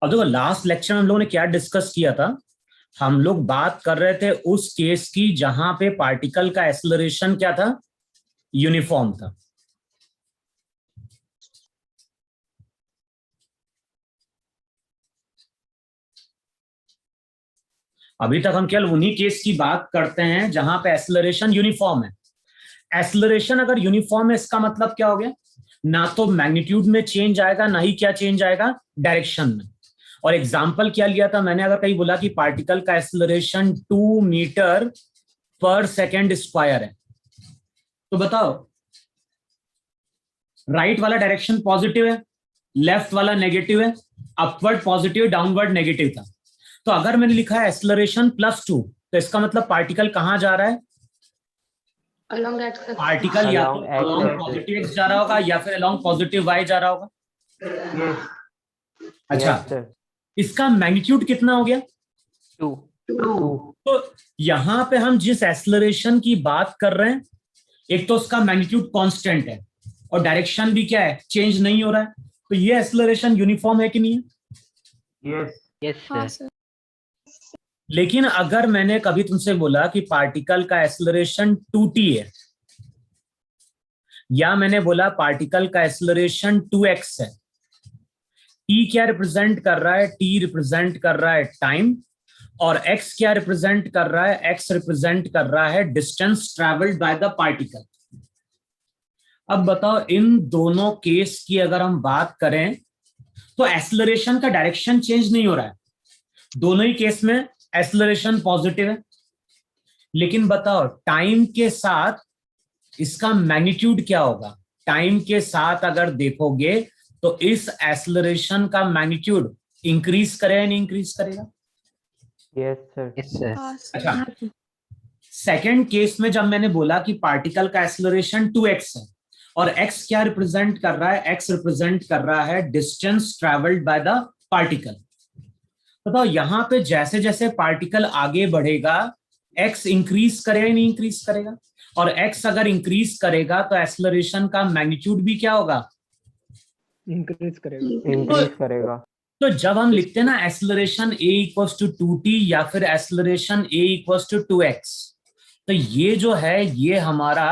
अब देखो last lecture हम लोगों ने क्या डिस्कस किया था। हम लोग बात कर रहे थे उस केस की जहां पे पार्टिकल का एक्सेलरेशन क्या था, यूनिफॉर्म था। अभी तक हम केवल उन्हीं केस की बात करते हैं जहां पे एक्सेलरेशन यूनिफॉर्म है। एक्सेलरेशन अगर यूनिफॉर्म है इसका मतलब क्या हो गया, ना तो मैग्नीट्यूड में चेंज आएगा ना ही क्या चेंज आएगा, डायरेक्शन में। और एग्जाम्पल क्या लिया था मैंने, अगर कहीं बोला कि पार्टिकल का एक्सेलरेशन 2 मीटर पर सेकेंड स्क्वायर है, तो बताओ राइट वाला डायरेक्शन पॉजिटिव है, लेफ्ट वाला नेगेटिव है, अपवर्ड पॉजिटिव डाउनवर्ड नेगेटिव था। तो अगर मैंने लिखा है एक्सेलरेशन +2, तो इसका मतलब पार्टिकल कहां जा रहा है, along x पार्टिकल या तो अलोंग पॉजिटिव एक्स जा रहा होगा या फिर अलोंग पॉजिटिव वाई जा रहा होगा। अच्छा, इसका मैग्नीट्यूड कितना हो गया, 2। तो यहां पे हम जिस एक्सेलरेशन की बात कर रहे हैं, एक तो उसका मैग्नीट्यूड कांस्टेंट है और डायरेक्शन भी क्या है, चेंज नहीं हो रहा है। तो ये एक्सेलरेशन यूनिफॉर्म है कि नहीं है? Yes sir. लेकिन अगर मैंने कभी तुमसे बोला कि पार्टिकल का एक्सेलरेशन 2t है, या मैंने बोला पार्टिकल का एक्सेलरेशन 2x है, t क्या रिप्रेजेंट कर रहा है, t रिप्रेजेंट कर रहा है टाइम, और x क्या रिप्रेजेंट कर रहा है, x रिप्रेजेंट कर रहा है distance travelled by the particle. अब बताओ इन दोनों केस की अगर हम बात करें तो एक्सेलरेशन का डायरेक्शन चेंज नहीं हो रहा है, दोनों ही केस में एक्सेलरेशन पॉजिटिव है। लेकिन बताओ टाइम के साथ इसका मैग्नीट्यूड क्या होगा, टाइम के साथ अगर देखोगे तो इस एक्सेलरेशन का मैग्नीट्यूड इंक्रीज करेगा नहीं इंक्रीज करेगा? Yes sir. अच्छा, सेकेंड केस में जब मैंने बोला कि पार्टिकल का एक्सेलरेशन 2x है और x क्या रिप्रेजेंट कर रहा है, x रिप्रेजेंट कर रहा है distance travelled by the particle. बताओ यहां पे जैसे जैसे पार्टिकल आगे बढ़ेगा x इंक्रीज करेगा नहीं इंक्रीज करेगा, और x अगर इंक्रीज करेगा तो एक्सेलरेशन का मैग्नीट्यूड भी क्या होगा, इंक्रीज करेगा। तो जब हम लिखते हैं ना acceleration a equals to 2t या फिर acceleration a equals to 2x, तो ये जो है ये हमारा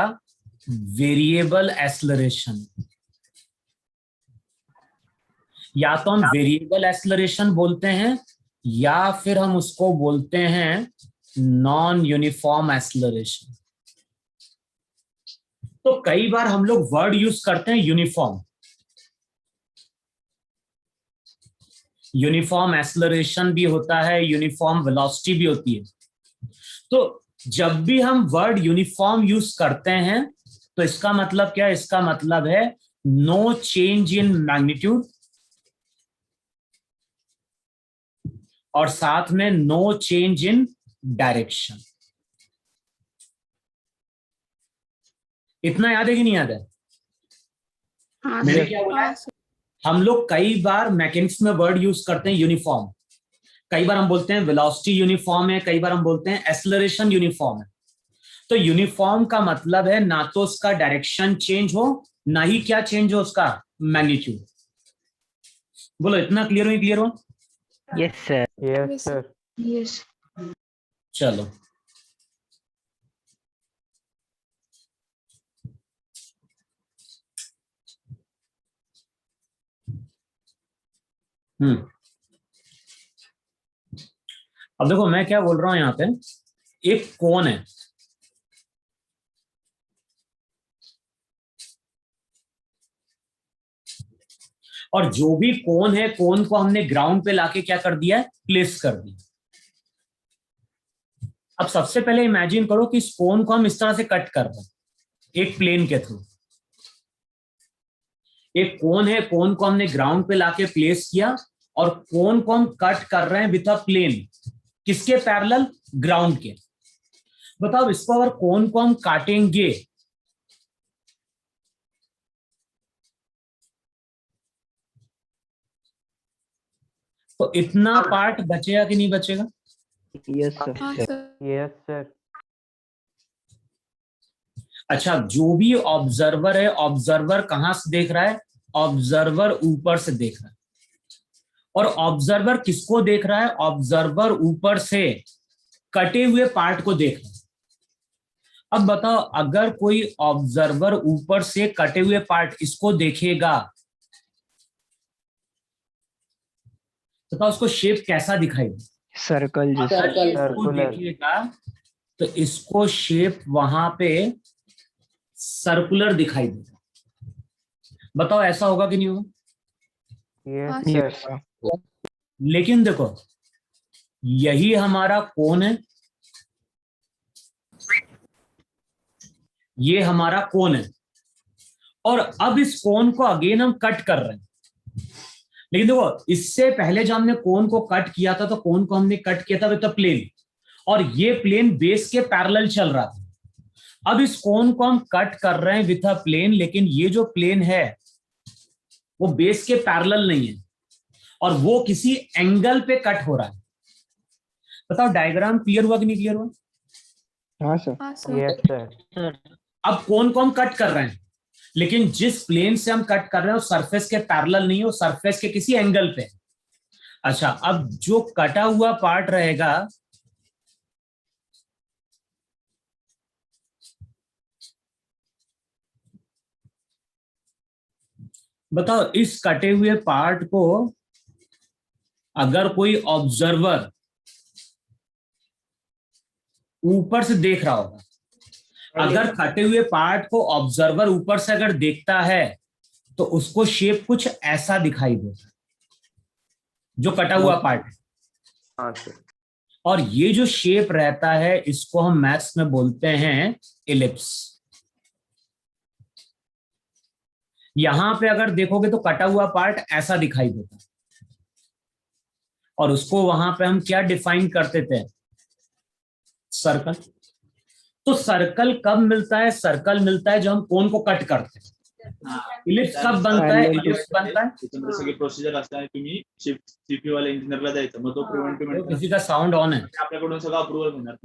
वेरिएबल एक्सेलरेशन, या तो हम वेरिएबल एक्सेलरेशन बोलते हैं या फिर हम उसको बोलते हैं नॉन यूनिफॉर्म एक्सेलरेशन। तो कई बार हम लोग वर्ड यूज करते हैं यूनिफॉर्म, यूनिफॉर्म एक्सेलरेशन भी होता है, यूनिफॉर्म वेलोसिटी भी होती है। तो जब भी हम वर्ड यूनिफॉर्म यूज करते हैं तो इसका मतलब क्या है, इसका मतलब है नो चेंज इन मैग्नीट्यूड और साथ में नो चेंज इन डायरेक्शन। इतना याद है कि नहीं याद है? मैंने क्या बोला है? हम लोग कई बार मैकेनिक्स में वर्ड यूज करते हैं यूनिफॉर्म, कई बार हम बोलते हैं वेलोसिटी यूनिफॉर्म है, कई बार हम बोलते हैं एक्सेलरेशन यूनिफॉर्म है। तो यूनिफॉर्म का मतलब है ना तो उसका डायरेक्शन चेंज हो ना ही क्या चेंज हो, उसका मैग्नीट्यूड। बोलो इतना क्लियर हो, क्लियर हो? Yes sir. yes चलो अब देखो मैं क्या बोल रहा हूं, यहां पे एक कोन है, और जो भी कोन है कोन को हमने ग्राउंड पे लाके क्या कर दिया है, प्लेस कर दिया। अब सबसे पहले इमेजिन करो कि इस कोन को हम इस तरह से कट कर रहे हैं एक प्लेन के थ्रू। एक कोन है, कोन को हमने ग्राउंड पे लाके प्लेस किया और कोन को हम कट कर रहे हैं विथ अ प्लेन, किसके पैरेलल, ग्राउंड के। बताओ इसको अगर कोन को हम काटेंगे तो इतना पार्ट बचेगा कि नहीं बचेगा? Yes sir. अच्छा, जो भी ऑब्जर्वर है, ऑब्जर्वर कहां से देख रहा है, ऑब्जर्वर ऊपर से देख रहा है, और ऑब्जर्वर किसको देख रहा है? ऑब्जर्वर ऊपर से कटे हुए पार्ट को देख रहा है। अब बताओ, अगर कोई ऑब्जर्वर ऊपर से कटे हुए पार्ट इसको देखेगा, बताओ उसको शेप कैसा दिखाई दे? सर्कल जैसा। अगर इसको देखिएगा तो इसको शेप वहां पे सर्कुलर दिखाई देगा। बताओ ऐसा होगा कि नहीं होगा? Yes, sir. लेकिन देखो, यही हमारा कोण है, ये हमारा कोण है, और अब इस कोण को अगेन हम कट कर रहे हैं। लेकिन देखो, इससे पहले जब हमने कोण को कट किया था तो कोण को हमने कट किया था विद अ प्लेन, और ये प्लेन बेस के पैरेलल चल रहा था। अब इस कोण को हम कट कर रहे हैं विद अ प्लेन, लेकिन ये जो प्लेन है वो बेस के पैरेलल नहीं है, और वो किसी एंगल पे कट हो रहा है। बताओ डायग्राम क्लियर हुआ कि नहीं क्लियर हुआ? हाँ सर। Yes, sir. अब कोण को हम कट कर रहे हैं, लेकिन जिस प्लेन से हम कट कर रहे हैं वो सरफेस के पैरेलल नहीं है, वो सरफेस के किसी एंगल पे। अच्छा, अब जो कटा हुआ पार्ट रहेगा, बताओ इस कटे हुए पार्ट को अगर कोई ऑब्जर्वर ऊपर से देख रहा होगा, अगर कटे हुए पार्ट को ऑब्जर्वर ऊपर से अगर देखता है तो उसको शेप कुछ ऐसा दिखाई देता है, जो कटा हुआ पार्ट है। हाँ सर। और ये जो शेप रहता है इसको हम मैथ्स में बोलते हैं इलिप्स। यहां पे अगर देखोगे तो कटा हुआ पार्ट ऐसा दिखाई देता है, और उसको वहां पे हम क्या डिफाइन करते थे? सर्कल। तो सर्कल कब मिलता है? सर्कल मिलता है जब हम कोण को कट करते हैं। इलिप्स कब बनता है? इलिप्स बनता है त्याच्यामध्ये सगळे प्रोसिजर असताना तुम्ही सीपी वाले इंजिनियरला द्यायचं, मग तो प्रिव्हेंटिव्ह तो मेंटेनन्स किसी का साउंड ऑन है। आपल्याकडून सगळं अप्रूव्हल घेणार.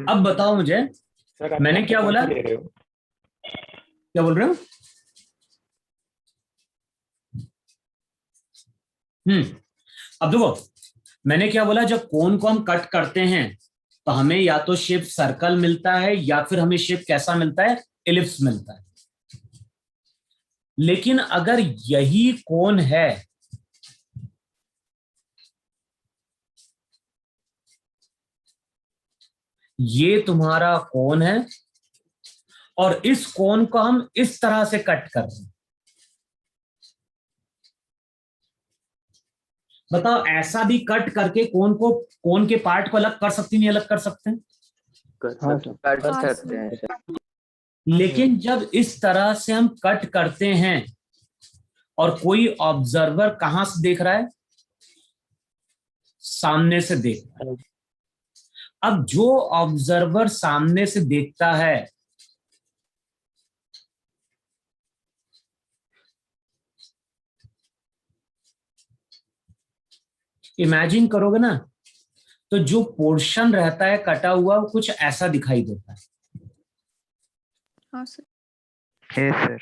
अब बताओ मुझे, मैंने क्या बोला? क्या बोल रहे हो? अब देखो, मैंने क्या बोला, जब कोण को हम कट करते हैं तो हमें या तो शेप सर्कल मिलता है या फिर हमें शेप कैसा मिलता है? इलिप्स मिलता है। लेकिन अगर यही कोण है, ये तुम्हारा कोण है, और इस कोण को हम इस तरह से कट कर रहे हैं, बताओ ऐसा भी कट करके कोण को, कोण के पार्ट को अलग कर सकते नहीं अलग कर सकते हैं? हाँ सर। कर सकते हैं। लेकिन जब इस तरह से हम कट करते हैं और कोई ऑब्जर्वर कहां से देख रहा है? सामने से देख रहा है। अब जो ऑब्जर्वर सामने से देखता है, इमेजिन करोगे ना, तो जो पोर्शन रहता है कटा हुआ वो कुछ ऐसा दिखाई देता है। हाँ सर। Yes, sir.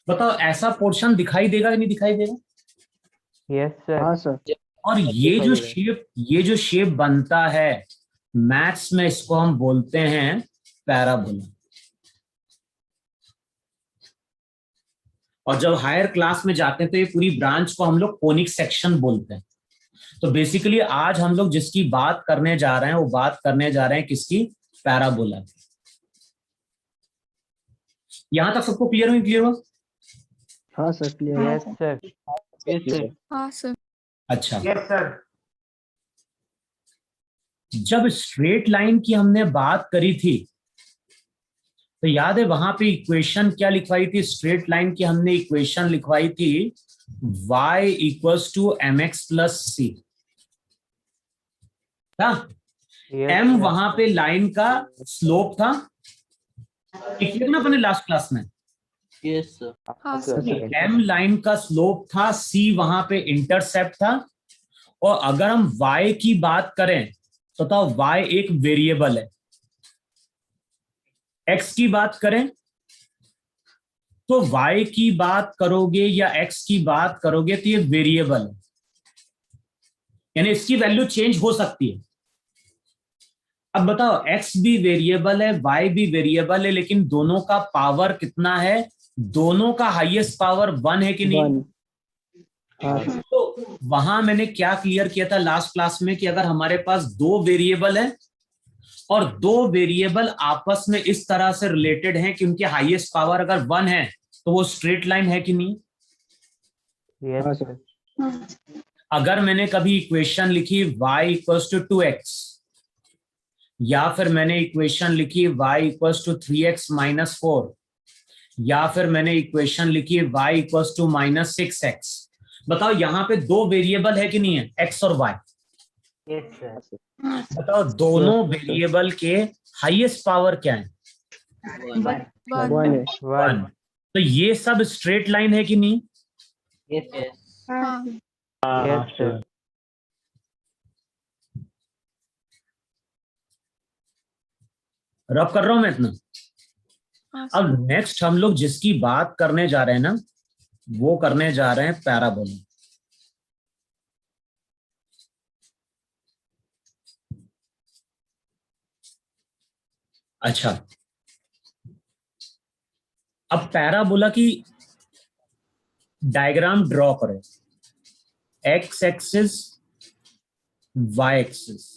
बताओ ऐसा पोर्शन दिखाई देगा कि नहीं दिखाई देगा? Yes, sir. हाँ सर। और ये जो शेप बनता है, मैथ्स में इसको हम बोलते हैं पैराबोला। और जब हायर क्लास में जाते हैं तो ये पूरी ब्रांच को हम लोग कोनिक सेक्शन बोलते हैं। तो बेसिकली आज हम लोग जिसकी बात करने जा रहे हैं वो बात करने जा रहे हैं किसकी? पैराबोला की। यहां तक सबको क्लियर हुआ? हाँ sir, clear. Yes, sir. Yes, sir. हाँ सर। अच्छा, Yes, sir. जब स्ट्रेट लाइन की हमने बात करी थी तो याद है वहां पे इक्वेशन क्या लिखवाई थी? स्ट्रेट लाइन की हमने इक्वेशन लिखवाई थी y equals to mx plus C था। Yes, m sir. वहां पे लाइन का स्लोप था, ठीक है ना अपने लास्ट क्लास में? Yes, sir. हाँ सर। m लाइन का स्लोप था, c वहां पे इंटरसेप्ट था। और अगर हम y की बात करें तो y एक वेरिएबल है। x की बात करें तो y की बात करोगे या x की बात करोगे तो ये वेरिएबल है, यानी इसकी वैल्यू चेंज हो सकती है। अब बताओ x भी वेरिएबल है, y भी वेरिएबल है, लेकिन दोनों का पावर कितना है? दोनों का हाईएस्ट पावर 1 है कि नहीं? 1। हाँ सर। तो वहां मैंने क्या क्लियर किया था लास्ट क्लास में कि अगर हमारे पास दो वेरिएबल है और दो वेरिएबल आपस में इस तरह से रिलेटेड हैं कि उनके हाईएस्ट पावर अगर 1 है तो वो स्ट्रेट लाइन है कि नहीं? Yes, हाँ sir. सर। अगर मैंने कभी इक्वेशन लिखी y इक्वल्स टू 2x या फिर मैंने इक्वेशन लिखी y equals to 3x minus 4 या फिर मैंने इक्वेशन लिखी y equals to minus 6x, बताओ यहाँ पे दो वेरिएबल है कि नहीं है, x और y? Yes, sir. बताओ दोनों वेरिएबल के हाईएस्ट पावर क्या है? 1 है। 1। तो ये सब स्ट्रेट लाइन है कि नहीं? Yes, yes. हाँ Yes, sir. रब कर रहा हूं मैं इतना। हाँ अब नेक्स्ट हम लोग जिसकी बात करने जा रहे हैं ना, वो करने जा रहे हैं पैराबोला। अच्छा, अब पैराबोला की डायग्राम ड्रॉ करो। X axis, Y axis.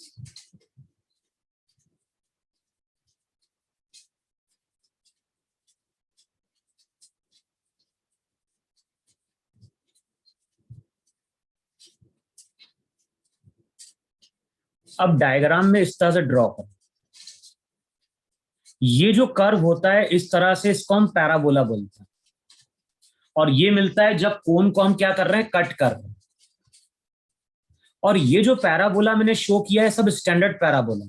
अब डायग्राम में इस तरह से ड्रॉ करो। ये जो कर्व होता है इस तरह से, इसको हम पैराबोला बोलते हैं। और ये मिलता है जब कोन को हम क्या कर रहे हैं, कट कर रहे हैं। और ये जो पैराबोला मैंने शो किया है सब स्टैंडर्ड पैराबोला।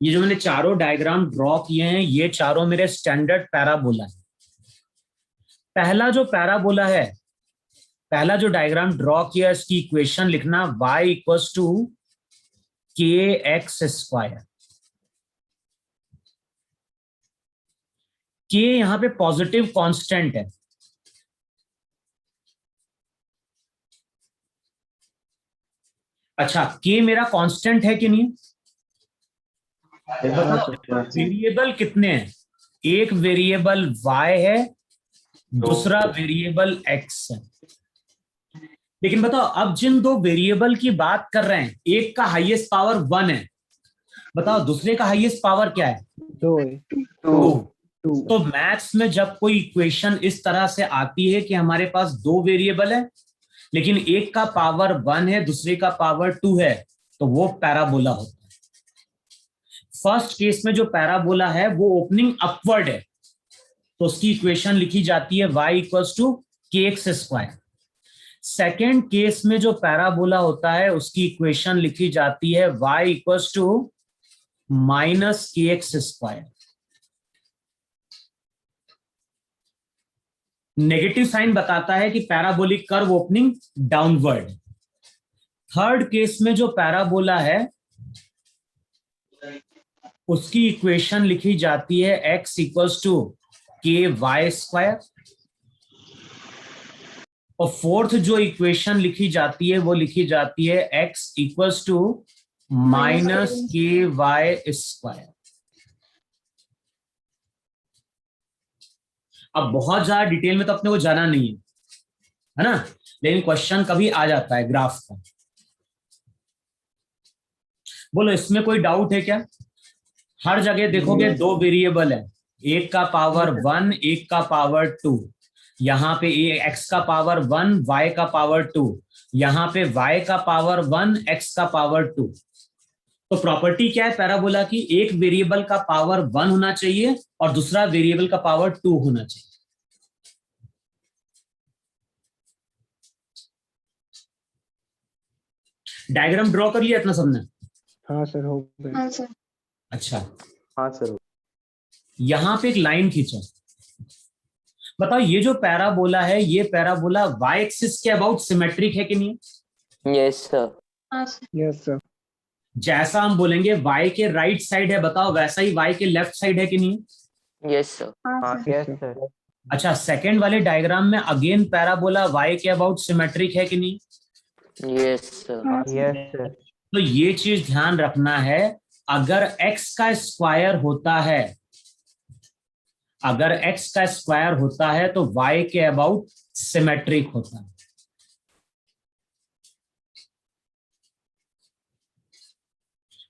ये जो मैंने चारों डायग्राम ड्रॉ किए हैं ये चारों मेरे स्टैंडर्ड पैराबोला है। पहला जो पैराबोला है, पहला जो डायग्राम ड्रॉ किया इसकी इक्वेशन लिखना y इक्वल्स टू के एक्स स्क्वायर। के यहां पे पॉजिटिव कांस्टेंट है। अच्छा, के मेरा कांस्टेंट है कि नहीं? वेरिएबल कितने हैं? एक वेरिएबल y है, दूसरा वेरिएबल x है। लेकिन बताओ अब जिन दो वेरिएबल की बात कर रहे हैं, एक का हाईएस्ट पावर 1 है, बताओ दूसरे का हाईएस्ट पावर क्या है? 2 है। 2। तो मैथ्स में जब कोई इक्वेशन इस तरह से आती है कि हमारे पास दो वेरिएबल है लेकिन एक का पावर 1 है दूसरे का पावर 2 है, तो वो पैराबोला होता है। फर्स्ट केस में जो पैराबोला है वो ओपनिंग अपवर्ड है, तो उसकी इक्वेशन लिखी जाती है y इक्वल्स टू के एक्स स्क्वायर। सेकेंड केस में जो पैराबोला होता है उसकी इक्वेशन लिखी जाती है y इक्वल्स टू माइनस के एक्स स्क्वायर। नेगेटिव साइन बताता है कि parabolic curve opening downward. Third case में जो पैराबोला है उसकी इक्वेशन लिखी जाती है x इक्वल्स टू के वाई स्क्वायर। और फोर्थ जो इक्वेशन लिखी जाती है वो लिखी जाती है x इक्वल्स टू माइनस के वाई स्क्वायर। अब बहुत ज्यादा डिटेल में तो अपने को जाना नहीं है ना, लेकिन क्वेश्चन कभी आ जाता है ग्राफ का। बोलो इसमें कोई डाउट है क्या? हर जगह देखोगे दो वेरिएबल है, एक का पावर 1 एक का पावर 2। यहाँ पे x का पावर 1 y का पावर 2, यहाँ पे y का पावर 1 x का पावर 2। तो प्रॉपर्टी क्या है पैराबोला की? एक वेरिएबल का पावर 1 होना चाहिए और दूसरा वेरिएबल का पावर 2 होना चाहिए। डायग्राम ड्रॉ कर लिया इतना सबने? हाँ सर, हो गया। हाँ सर। अच्छा, हाँ सर। यहां पे एक लाइन खींचो। बताओ ये जो पैराबोला है ये पैराबोला y एक्सिस के अबाउट सिमेट्रिक है कि नहीं? Yes, sir. हाँ सर। Yes sir. जैसा हम बोलेंगे y के राइट साइड है, बताओ वैसा ही y के लेफ्ट साइड है कि नहीं? Yes sir. हाँ सर। Yes sir. अच्छा, सेकंड वाले डायग्राम में अगेन पैराबोला y के अबाउट सिमेट्रिक है कि नहीं? Yes sir. हाँ सर। Yes sir. तो ये चीज ध्यान रखना है, अगर x का स्क्वायर होता है, अगर x का स्क्वायर होता है तो y के अबाउट सिमेट्रिक होता है।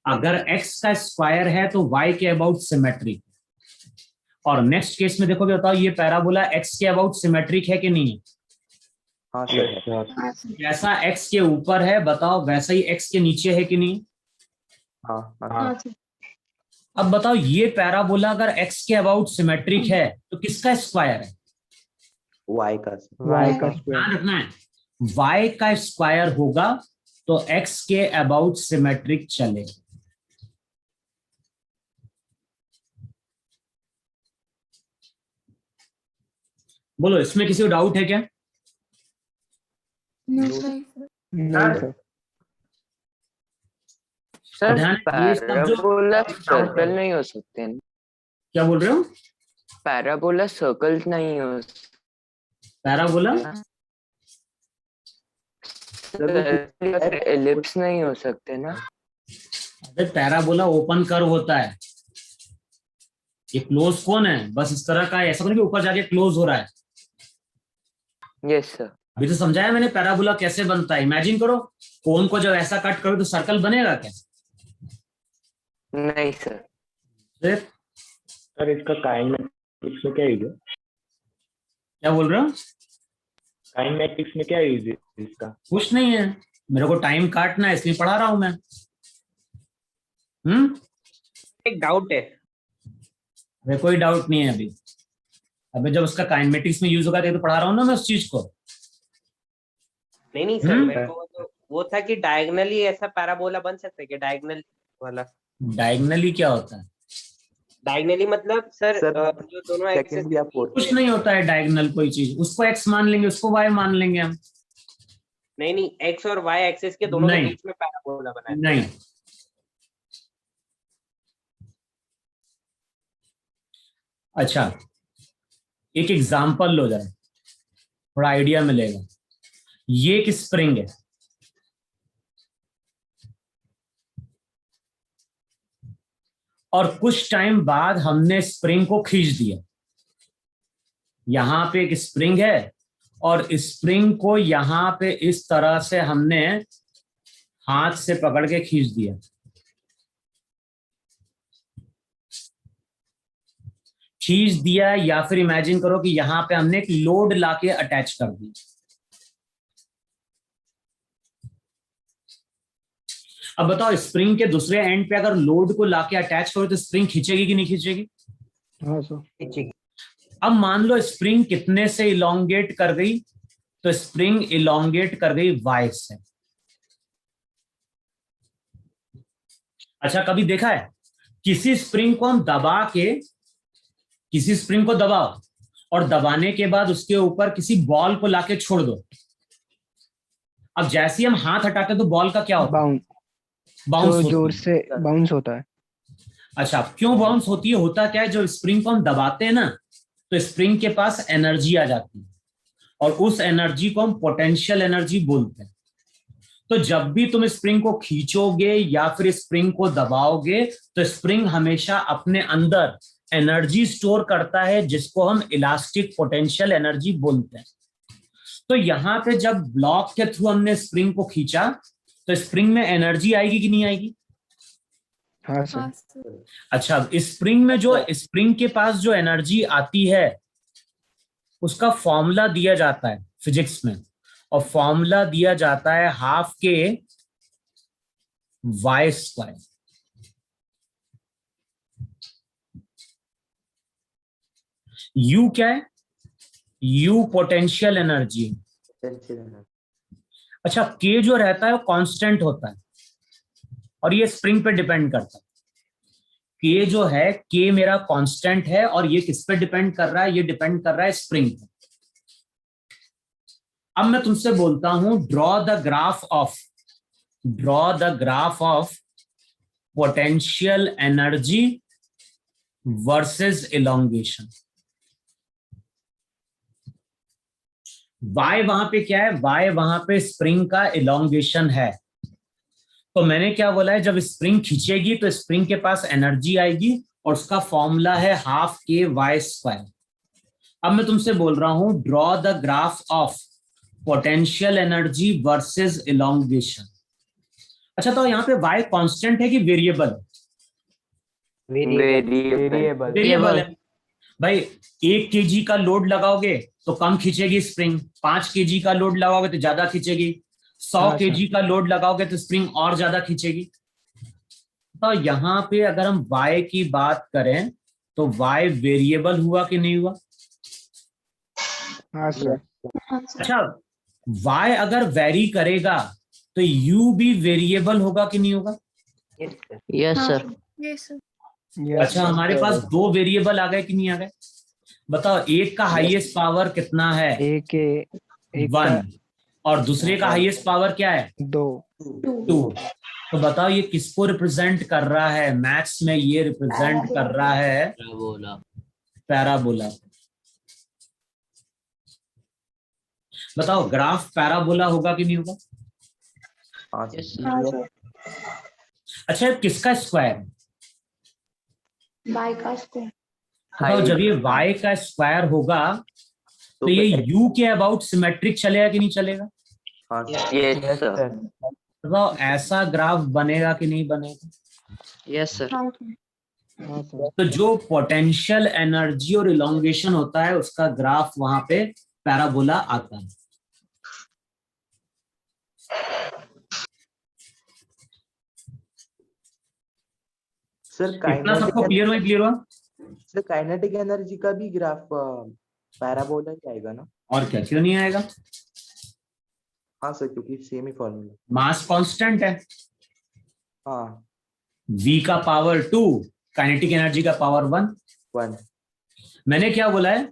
अगर x का स्क्वायर है तो y के अबाउट सिमेट्रिक। और नेक्स्ट केस में देखोगे, बताओ ये पैराबोला x के अबाउट सिमेट्रिक है कि नहीं? हाँ सर। हाँ सर। जैसा x के ऊपर है बताओ वैसा ही x के नीचे है कि नहीं? हाँ हाँ सर। अब बताओ ये पैराबोला अगर x के अबाउट सिमेट्रिक है तो किसका स्क्वायर है? वाई का। y का ध्यान स्क्वायर। रखना है, y का स्क्वायर होगा तो x के अबाउट सिमेट्रिक चलेगा। बोलो, इसमें किसी को डाउट है क्या? No sir. नहीं सर। सर ध्यान, ये सब जो पैराबोला सर्कल नहीं हो सकते ना? क्या बोल रहे हो? पैराबोला सर्कल नहीं हो पैराबोला एलिप्स नहीं हो सकते ना? अरे पैराबोला ओपन कर्व होता है, ये क्लोज कौन है? बस इस तरह का है, ऐसा नहीं कि ऊपर जाके क्लोज हो रहा है। Yes sir. अभी तो समझाया मैंने पैराबोला कैसे बनता है। इमेजिन करो, कोन को जब ऐसा कट करो तो सर्कल बनेगा क्या? नहीं सर। फिर सर इसका काइनेमेटिक्स में क्या यूज है? क्या बोल रहे हो? काइनेमेटिक्स में क्या यूज है इसका? कुछ नहीं है, मेरे को टाइम काटना है इसलिए पढ़ा रहा हूं मैं। एक डाउट है। अरे कोई डाउट नहीं है अभी। अभी जब उसका काइनेमेटिक्स में यूज होगा तो पढ़ा रहा हूं ना मैं उस चीज को। नहीं सर, मेरे को वो था कि डायगनली ऐसा पैराबोला बन सकता है क्या? डायगनल वाला। डायगनली क्या होता है? डायगनली मतलब सर, सर, जो दोनों एक्सिस कुछ नहीं होता है डायगनल कोई चीज, उसको x मान लेंगे उसको y मान लेंगे हम। नहीं, एक्स और वाई एक्सिस के दोनों के नहीं। बीच में पैराबोला बना है। नहीं, अच्छा एक एग्जांपल लो जरा, थोड़ा आइडिया मिलेगा। ये एक स्प्रिंग है, और कुछ टाइम बाद हमने स्प्रिंग को खींच दिया। यहां पे एक स्प्रिंग है और स्प्रिंग को यहां पे इस तरह से हमने हाथ से पकड़ के खींच दिया। खींच दिया, या फिर इमेजिन करो कि यहां पे हमने एक लोड लाके अटैच कर दिया। अब बताओ, स्प्रिंग के दूसरे एंड पे अगर लोड को लाके अटैच करो तो स्प्रिंग खींचेगी कि नहीं खींचेगी? हाँ सर। अब मान लो स्प्रिंग कितने से इलोंगेट कर गई, तो स्प्रिंग इलोंगेट कर गई y से। अच्छा, कभी देखा है किसी स्प्रिंग को हम दबा के, किसी स्प्रिंग को दबाओ और दबाने के बाद उसके ऊपर किसी बॉल को लाके छोड़ दो। अब जैसे ही हम हाथ हटाते तो बॉल का क्या होता है? बाउंस तो होती जोर है। से बाउंस होता है। अच्छा, क्यों बाउंस होती है? होता क्या है, जो स्प्रिंग को हम दबाते हैं ना तो स्प्रिंग के पास एनर्जी आ जाती है, और उस एनर्जी को हम पोटेंशियल एनर्जी बोलते हैं। तो जब भी तुम स्प्रिंग को खींचोगे या फिर स्प्रिंग को दबाओगे तो स्प्रिंग हमेशा अपने अंदर एनर्जी स्टोर करता है, जिसको हम इलास्टिक पोटेंशियल एनर्जी बोलते हैं। तो यहां पे जब ब्लॉक के थ्रू हमने स्प्रिंग को खींचा तो स्प्रिंग में एनर्जी आएगी कि नहीं आएगी? हाँ सर। अच्छा, स्प्रिंग में जो स्प्रिंग के पास जो एनर्जी आती है उसका फॉर्मूला दिया जाता है फिजिक्स में, और फॉर्मूला दिया जाता है हाफ के वाई स्क्वायर। यू क्या है? You potential energy. अच्छा, के जो रहता है वो कांस्टेंट होता है और ये स्प्रिंग पे डिपेंड करता है। के जो है, के मेरा कांस्टेंट है, और ये किस पे डिपेंड कर रहा है? ये डिपेंड कर रहा है स्प्रिंग पे। अब मैं तुमसे बोलता हूं, draw the graph of potential energy versus elongation. y वहां पे क्या है, y वहां पे स्प्रिंग का इलोंगेशन है। तो मैंने क्या बोला है, जब स्प्रिंग खींचेगी तो स्प्रिंग के पास एनर्जी आएगी और उसका फॉर्मूला है हाफ के वाई स्क्वायर। अब मैं तुमसे बोल रहा हूं draw the graph of potential energy versus elongation. अच्छा, तो यहाँ पे y कांस्टेंट है कि वेरिएबल? वेरिएबल। वेरिएबल है भाई। 1 kg का लोड लगाओगे तो कम खींचेगी स्प्रिंग, 5 kg का लोड लगाओगे तो ज्यादा खींचेगी, 100 हाँ, kg का लोड लगाओगे तो स्प्रिंग और ज्यादा खींचेगी। तो यहाँ पे अगर हम y की बात करें तो y वेरिएबल हुआ कि नहीं हुआ? हाँ सर। हाँ सर। अच्छा, y अगर वेरी करेगा तो u भी वेरिएबल होगा कि नहीं होगा? यस हाँ सर। Yes sir. Yes, अच्छा, हमारे पास 2 वेरिएबल आ गए कि नहीं आ गए? बताओ, एक का हाईएस्ट पावर कितना है? एक 1, और दूसरे का हाईएस्ट पावर क्या है? 2। 2। तो बताओ ये किसको रिप्रेजेंट कर रहा है? मैथ्स में ये रिप्रेजेंट कर रहा है पैराबोला। बताओ, ग्राफ पैराबोला होगा कि नहीं होगा? हाँ सर। अच्छा, किसका स्क्वायर है? बाय का स्क्वायर। बताओ, जब ये y का स्क्वायर होगा तो ये u के अबाउट सिमेट्रिक चलेगा कि नहीं चलेगा? Yes sir. बताओ, ऐसा ग्राफ बनेगा कि नहीं बनेगा? Yes sir. हाँ सर। हाँ सर। तो जो पोटेंशियल एनर्जी और इलोंगेशन होता है उसका ग्राफ वहां पे पैराबोला आता है। सर इतना सबको क्लियर हुआ? क्लियर हुआ? सर काइनेटिक एनर्जी का भी ग्राफ पैराबोला ही आएगा ना? और क्या, क्यों नहीं आएगा? हाँ सर, क्योंकि सेम ही फॉर्मूला। मास कांस्टेंट है, हाँ v का पावर 2, काइनेटिक एनर्जी का पावर 1। 1। मैंने क्या बोला है?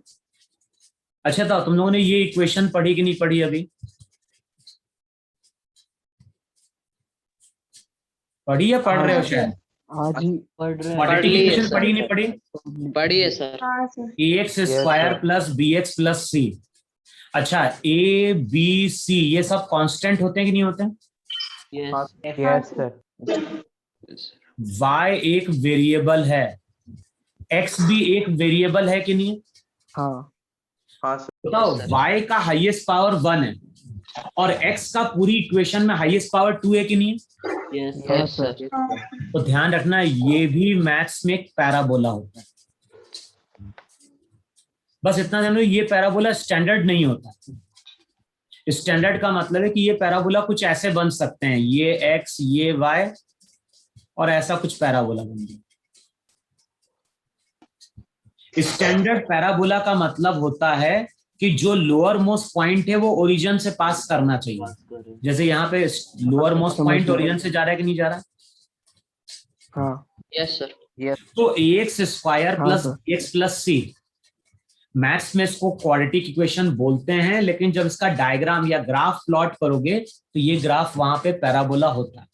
अच्छा, तो तुम लोगों ने ये इक्वेशन पढ़ी कि नहीं पढ़ी अभी? पढ़ी या पढ़ रहे हो शायद? आज ही क्वाड्रेटिक इक्वेशन पढ़ी नहीं पढ़ी? पढ़िए सर। हाँ sir. ax square plus bx plus c। अच्छा, a b c ये सब कांस्टेंट होते हैं कि नहीं होते हैं? Yes sir. y एक वेरिएबल है, x भी एक वेरिएबल है कि नहीं? हाँ हाँ सर। बताओ, y का हाईएस्ट पावर 1 है और x का पूरी इक्वेशन में हाईएस्ट पावर 2 है कि नहीं? Yes sir. तो ध्यान रखना, ये भी मैथ्स में एक पैराबोला होता है। बस इतना जानो, ये पैराबोला स्टैंडर्ड नहीं होता। स्टैंडर्ड का मतलब है कि ये पैराबोला कुछ ऐसे बन सकते हैं, ये x ये y और ऐसा कुछ पैराबोला बन गया। स्टैंडर्ड पैराबोला का मतलब होता है कि जो लोअर मोस्ट पॉइंट है वो ओरिजिन से पास करना चाहिए। जैसे यहाँ पे लोअर मोस्ट पॉइंट ओरिजिन से जा रहा है कि नहीं जा रहा? हाँ यस सर। तो ax स्क्वायर हाँ, plus sir. x plus c, maths में इसको क्वाड्रेटिक इक्वेशन बोलते हैं, लेकिन जब इसका डायग्राम या ग्राफ प्लॉट करोगे तो ये ग्राफ वहां पे पैराबोला होता है।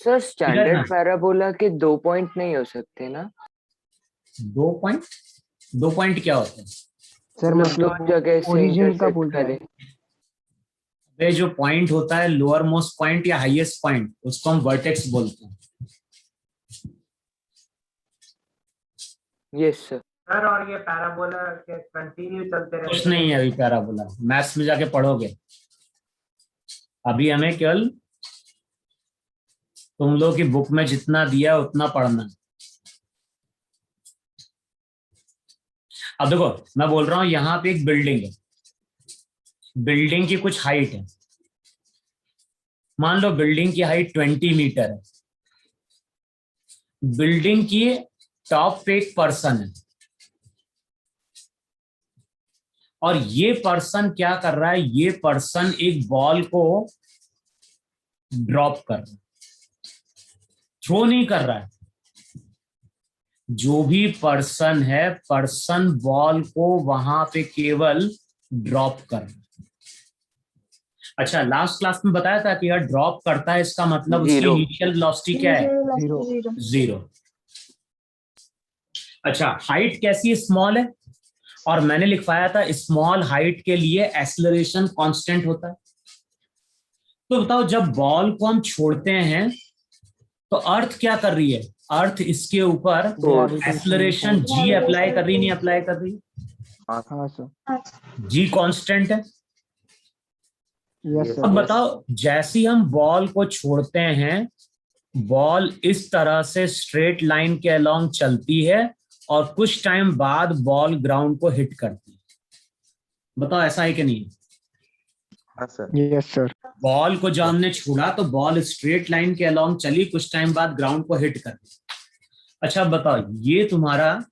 सर स्टैंडर्ड इधर ना। पैराबोला के 2 पॉइंट नहीं हो सकते ना? 2 पॉइंट क्या होते हैं? सर मतलब दो जगह से ओरिजिन का इंटरसेक्ट बोल रहा है। करे। वे जो पॉइंट होता है लोअर मोस्ट पॉइंट या हाईएस्ट पॉइंट, उसको हम वर्टेक्स बोलते हैं। Yes sir. सर और ये पैराबोला के कंटिन्यू चलते रहते कुछ नहीं है अभी पैराबोला, मैथ्स में जाके पढ़ोगे। अभी हमें केवल तुम लोग की बुक में जितना दिया है उतना पढ़ना है। अब देखो, मैं बोल रहा हूं यहां पे एक बिल्डिंग है, बिल्डिंग की कुछ हाइट है। मान लो बिल्डिंग की हाइट 20 मीटर है। बिल्डिंग की टॉप पे एक पर्सन है और ये पर्सन क्या कर रहा है? ये पर्सन एक बॉल को ड्रॉप कर रहा है, थ्रो नहीं कर रहा है। जो भी पर्सन है, पर्सन बॉल को वहां पे केवल ड्रॉप कर रहा है। अच्छा, लास्ट क्लास में बताया था कि यार ड्रॉप करता है, इसका मतलब उसकी Zero. इनिशियल वेलोसिटी क्या है? जीरो। 0। अच्छा, हाइट कैसी स्मॉल है, और मैंने लिखवाया था स्मॉल हाइट के लिए एक्सेलरेशन कांस्टेंट होता है। तो बताओ जब बॉल को हम छोड़ते हैं तो अर्थ क्या कर रही है, अर्थ इसके ऊपर एक्सेलरेशन जी अप्लाई कर रही, नहीं अप्लाई कर रही? हाँ सर। जी कांस्टेंट है। यस अब सर। बताओ जैसे ही हम बॉल को छोड़ते हैं, बॉल इस तरह से स्ट्रेट लाइन के अलोंग चलती है और कुछ टाइम बाद बॉल ग्राउंड को हिट करती है। बताओ ऐसा है कि नहीं? हाँ सर। Yes sir. बॉल को जब हमने छोड़ा तो बॉल स्ट्रेट लाइन के अलोंग चली, कुछ टाइम बाद ग्राउंड को हिट कर दी। अच्छा बताओ ये तुम्हारा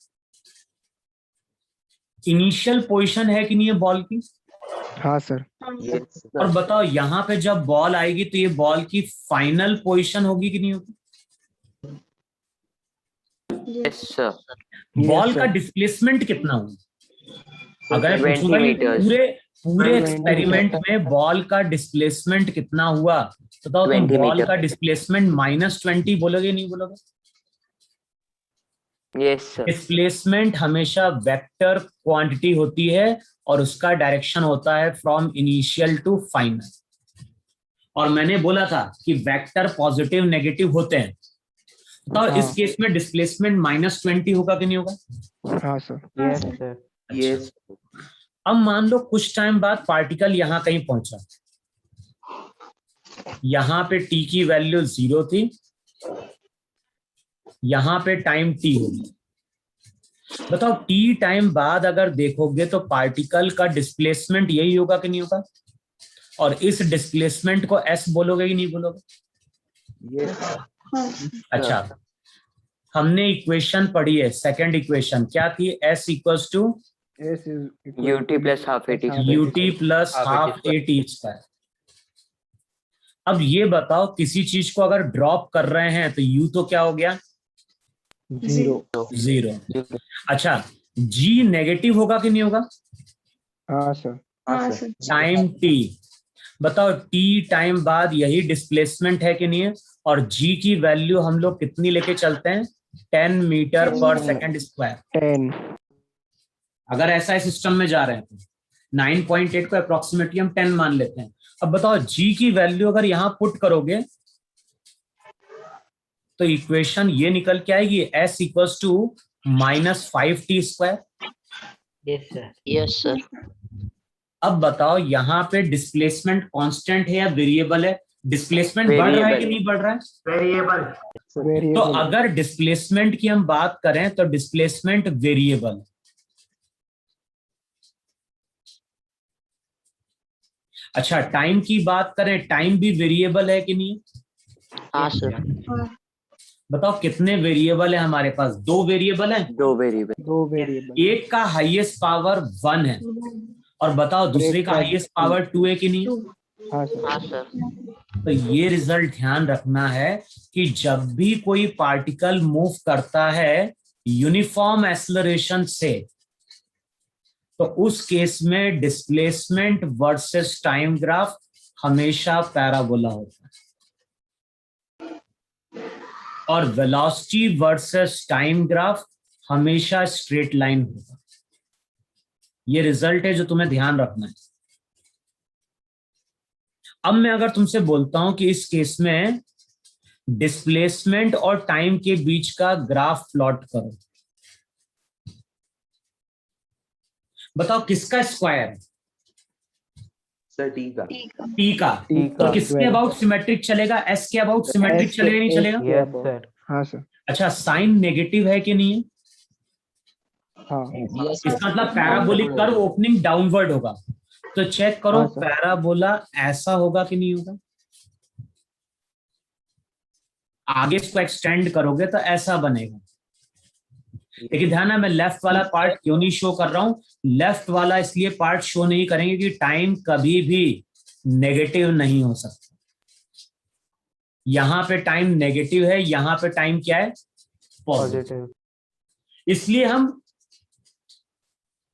इनिशियल पोजीशन है कि नहीं है बॉल की? हाँ सर। और बताओ यहाँ पे जब बॉल आएगी तो ये बॉल की फाइनल पोजीशन होगी कि नहीं होगी? Yes sir. बॉल Yes, का sir. डिस्प्लेसमेंट कितना होगा? अगर मैं 20 पूछूंगा कि meters. पूरे पूरे 20 एक्सपेरिमेंट में बॉल का डिस्प्लेसमेंट कितना हुआ, तो बताओ तुम 20 बॉल meter. का डिस्प्लेसमेंट -20 बोलोगे नहीं बोलोगे? Yes sir. डिस्प्लेसमेंट हमेशा वेक्टर क्वांटिटी होती है और उसका डायरेक्शन होता है फ्रॉम इनिशियल टू फाइनल। और मैंने बोला था कि वेक्टर पॉजिटिव नेगेटिव होते हैं, तो हाँ। इस केस में डिस्प्लेसमेंट -20 होगा कि नहीं होगा? हाँ सर। Yes sir. यस। अब मान लो कुछ टाइम बाद पार्टिकल यहां कहीं पहुंचा, यहां पे टी की वैल्यू 0 थी, यहां पे टाइम टी होगी। बताओ टी टाइम बाद अगर देखोगे तो पार्टिकल का डिस्प्लेसमेंट यही होगा कि नहीं होगा? और इस डिस्प्लेसमेंट को एस बोलोगे कि नहीं बोलोगे? यस। अच्छा, हमने इक्वेशन पढ़ी है, सेकंड इक्वेशन क्या थी? S equals to S is UT plus half AT UT plus half A T square. अब ये बताओ किसी चीज को अगर ड्रॉप कर रहे हैं तो यू तो क्या हो गया? 0। अच्छा, जी नेगेटिव होगा कि नहीं होगा? हाँ सर। हाँ सर। टाइम टी, बताओ टी टाइम बाद यही डिस्प्लेसमेंट है कि नहीं है? और जी की वैल्यू हम लोग कितनी लेके चलते हैं? 10 मीटर पर सेकंड स्क्वायर। 10। अगर ऐसा सिस्टम में जा रहे हैं तो 9.8 को अप्रोक्सीमेटली हम 10 मान लेते हैं। अब बताओ जी की वैल्यू अगर यहां पुट करोगे तो इक्वेशन ये निकल के आएगी, s equals to -5t square. Yes sir. Yes sir. अब बताओ यहाँ पे डिस्प्लेसमेंट कांस्टेंट है या वेरिएबल है? डिस्प्लेसमेंट बढ़ रहा है कि नहीं बढ़ रहा है? वेरिएबल। तो वेरिएबल। अगर डिस्प्लेसमेंट की हम बात करें तो डिस्प्लेसमेंट वेरिएबल। अच्छा, टाइम की बात करें, टाइम भी वेरिएबल है कि नहीं? हाँ सर। बताओ कितने वेरिएबल है हमारे पास? 2 वेरिएबल है। 2 वेरिएबल। 2 वेरिएबल। एक का हाईएस्ट पावर 1 है और बताओ दूसरे का हाईएस्ट पावर 2 है कि नहीं? हाँ सर। हाँ सर। तो ये रिजल्ट ध्यान रखना है कि जब भी कोई पार्टिकल मूव करता है यूनिफॉर्म एक्सेलरेशन से, तो उस केस में डिस्प्लेसमेंट वर्सेस टाइम ग्राफ हमेशा पैराबोला होता है और वेलोसिटी वर्सेस टाइम ग्राफ हमेशा स्ट्रेट लाइन होगा। ये रिजल्ट है जो तुम्हें ध्यान रखना है। अब मैं अगर तुमसे बोलता हूं कि इस केस में डिस्प्लेसमेंट और टाइम के बीच का ग्राफ प्लॉट करो, बताओ किसका स्क्वायर है? सर टी का। टी का। तो किसके अबाउट सिमेट्रिक चलेगा? एस के अबाउट सिमेट्रिक चलेगा नहीं चलेगा? Yes sir. हाँ सर। अच्छा, साइन नेगेटिव है कि नहीं है? हाँ। इसका मतलब पैराबोलिक कर्व ओपनिंग डाउनवर्ड होगा। तो चेक करो हाँ, सर। पैराबोला ऐसा होगा कि नहीं होगा? आगे इसको एक्सटेंड करोगे तो ऐसा बनेगा। लेकिन ध्यान है, मैं लेफ्ट वाला पार्ट क्यों नहीं शो कर रहा हूं? लेफ्ट वाला इसलिए पार्ट शो नहीं करेंगे कि टाइम कभी भी नेगेटिव नहीं हो सकता। यहां पे टाइम नेगेटिव है, यहां पे टाइम क्या है? पॉजिटिव। इसलिए हम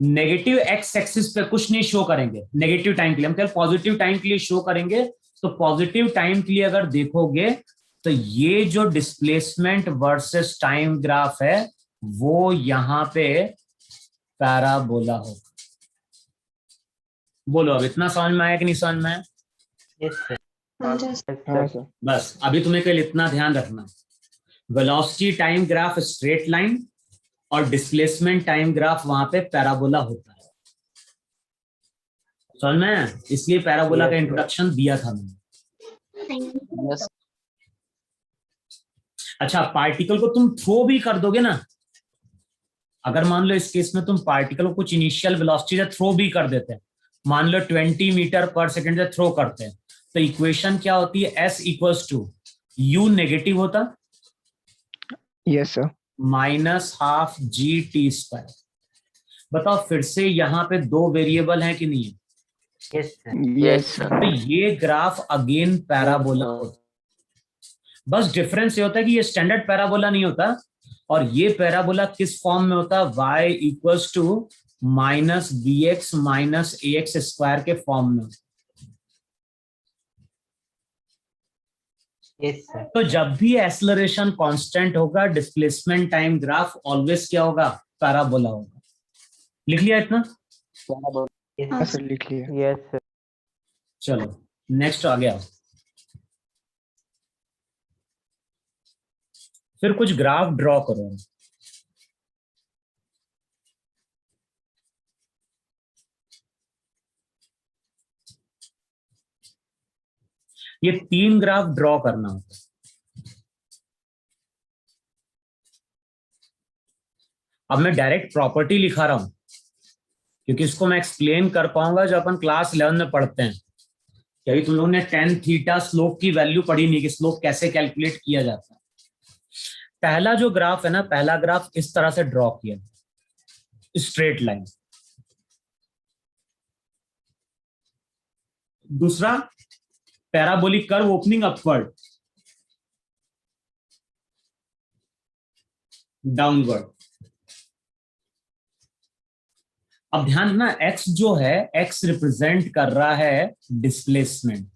नेगेटिव एक्स एक्सिस पे कुछ नहीं शो करेंगे नेगेटिव टाइम के लिए, हम केवल पॉजिटिव टाइम के लिए शो करेंगे। तो पॉजिटिव टाइम के लिए अगर देखोगे तो ये जो डिस्प्लेसमेंट वर्सेस टाइम ग्राफ है वो यहाँ पे पैराबोला होगा। बोलो अब इतना समझ में आया कि नहीं समझ में आया? Yes sir. हाँ जी हाँ सर। बस अभी तुम्हें केवल इतना ध्यान रखना, velocity time graph straight line और डिस्प्लेसमेंट टाइम ग्राफ वहां पे पैराबोला होता है। समझ में आया? इसलिए पैराबोला का इंट्रोडक्शन दिया था मैंने। यस अच्छा, पार्टिकल को तुम थ्रो भी कर दोगे ना, अगर मान लो इस केस में तुम पार्टिकल को कुछ इनिशियल वेलोसिटी से थ्रो भी कर देते हैं, मान लो 20 मीटर पर सेकंड से थ्रो करते हैं, तो इक्वेशन क्या होती है? S equals to U negative होता यस सर। -12 GT²। बताओ फिर से यहाँ पे दो वेरिएबल हैं कि नहीं है? Yes sir. Yes, sir. तो ये ग्राफ अगेन पैराबोला होता है। बस डिफरेंस ये होता है कि ये स्टैंडर्ड पैराबोला नहीं होता, और ये पैराबोला किस फॉर्म में होता है? y equals to -bx - ax² के फॉर्म में। Yes sir. तो जब भी एक्सेलरेशन कांस्टेंट होगा, डिस्प्लेसमेंट टाइम ग्राफ ऑलवेज क्या होगा? पैराबोला होगा। लिख लिया इतना? हाँ सर लिख लिया। Yes sir. चलो नेक्स्ट आ गया। फिर कुछ ग्राफ ड्रॉ करो। ये 3 ग्राफ ड्रॉ करना होता है। अब मैं डायरेक्ट प्रॉपर्टी लिखा रहा हूं, क्योंकि इसको मैं एक्सप्लेन कर पाऊंगा जो अपन क्लास 11 में पढ़ते हैं। क्या तुम लोगों ने tan थीटा स्लोप की वैल्यू पढ़ी नहीं कि स्लोप कैसे कैलकुलेट किया जाता है? पहला जो ग्राफ है ना, पहला ग्राफ इस तरह से ड्रॉ किया, स्ट्रेट लाइन। दूसरा parabolic curve opening upward, downward. अब ध्यान देना, x जो है, x रिप्रेजेंट कर रहा है डिस्प्लेसमेंट,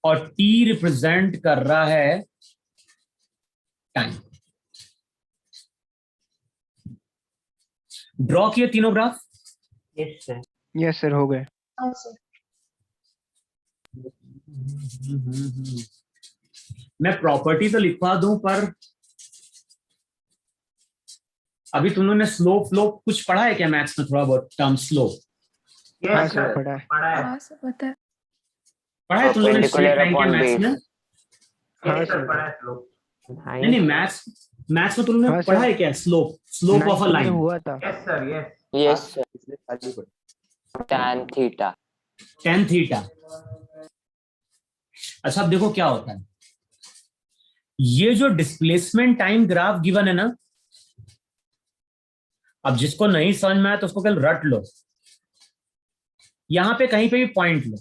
और t रिप्रेजेंट कर रहा है टाइम। ड्रॉ किए तीनों graph? Yes sir. Yes sir हो गए। हाँ सर। मैं प्रॉपर्टी तो लिखवा दूं, पर अभी तुम लोगों ने स्लोप फ्लोप कुछ पढ़ा है क्या मैथ्स में? थोड़ा बहुत टर्म स्लोप हाँ यस सर सर पढ़ा है। पढ़ा है। हाँ सर पता है। पढ़ा है तुम लोगों ने स्ट्रेट लाइन के Perpendicular upon मैथ्स में? हाँ यस सर सर। पढ़ा है स्लोप। नहीं, मैथ्स में तुम लोगों हाँ ने सर। पढ़ा है क्या स्लोप ऑफ अ 9th में लाइन? हुआ था। Yes sir yes. Yes, sir. इसलिए खाली पढ़। Tan theta. tan theta. अच्छा अब देखो क्या होता है, ये जो डिस्प्लेसमेंट टाइम ग्राफ गिवन है ना, अब जिसको नहीं समझ में आया तो उसको केवल रट लो, यहां पे कहीं पे भी पॉइंट लो।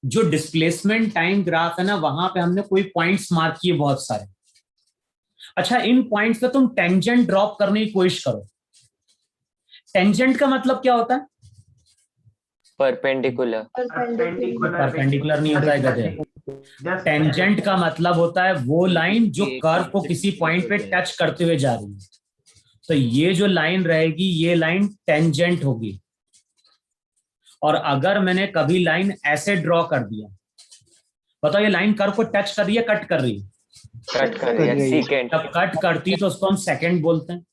जो डिस्प्लेसमेंट टाइम ग्राफ है ना, वहां पे हमने कोई पॉइंट्स मार्क किए बहुत सारे। अच्छा, इन पॉइंट्स पे तुम टेंजेंट ड्रॉप करने की कोशिश करो। टेंजेंट का मतलब क्या होता है? Perpendicular. परपेंडिकुलर नहीं होता है गधे। जस्ट टेंजेंट का मतलब होता है वो लाइन जो कर्व को किसी पॉइंट पे टच करते हुए जा रही है। तो ये जो लाइन रहेगी, ये लाइन टेंजेंट होगी। और अगर मैंने कभी लाइन ऐसे ड्रॉ कर दिया, बताओ ये लाइन कर्व को टच कर रही है, कट कर रही है? Cut कर दिया. Secant. जब कट करती है तो उसको हम सेकंड बोलते हैं।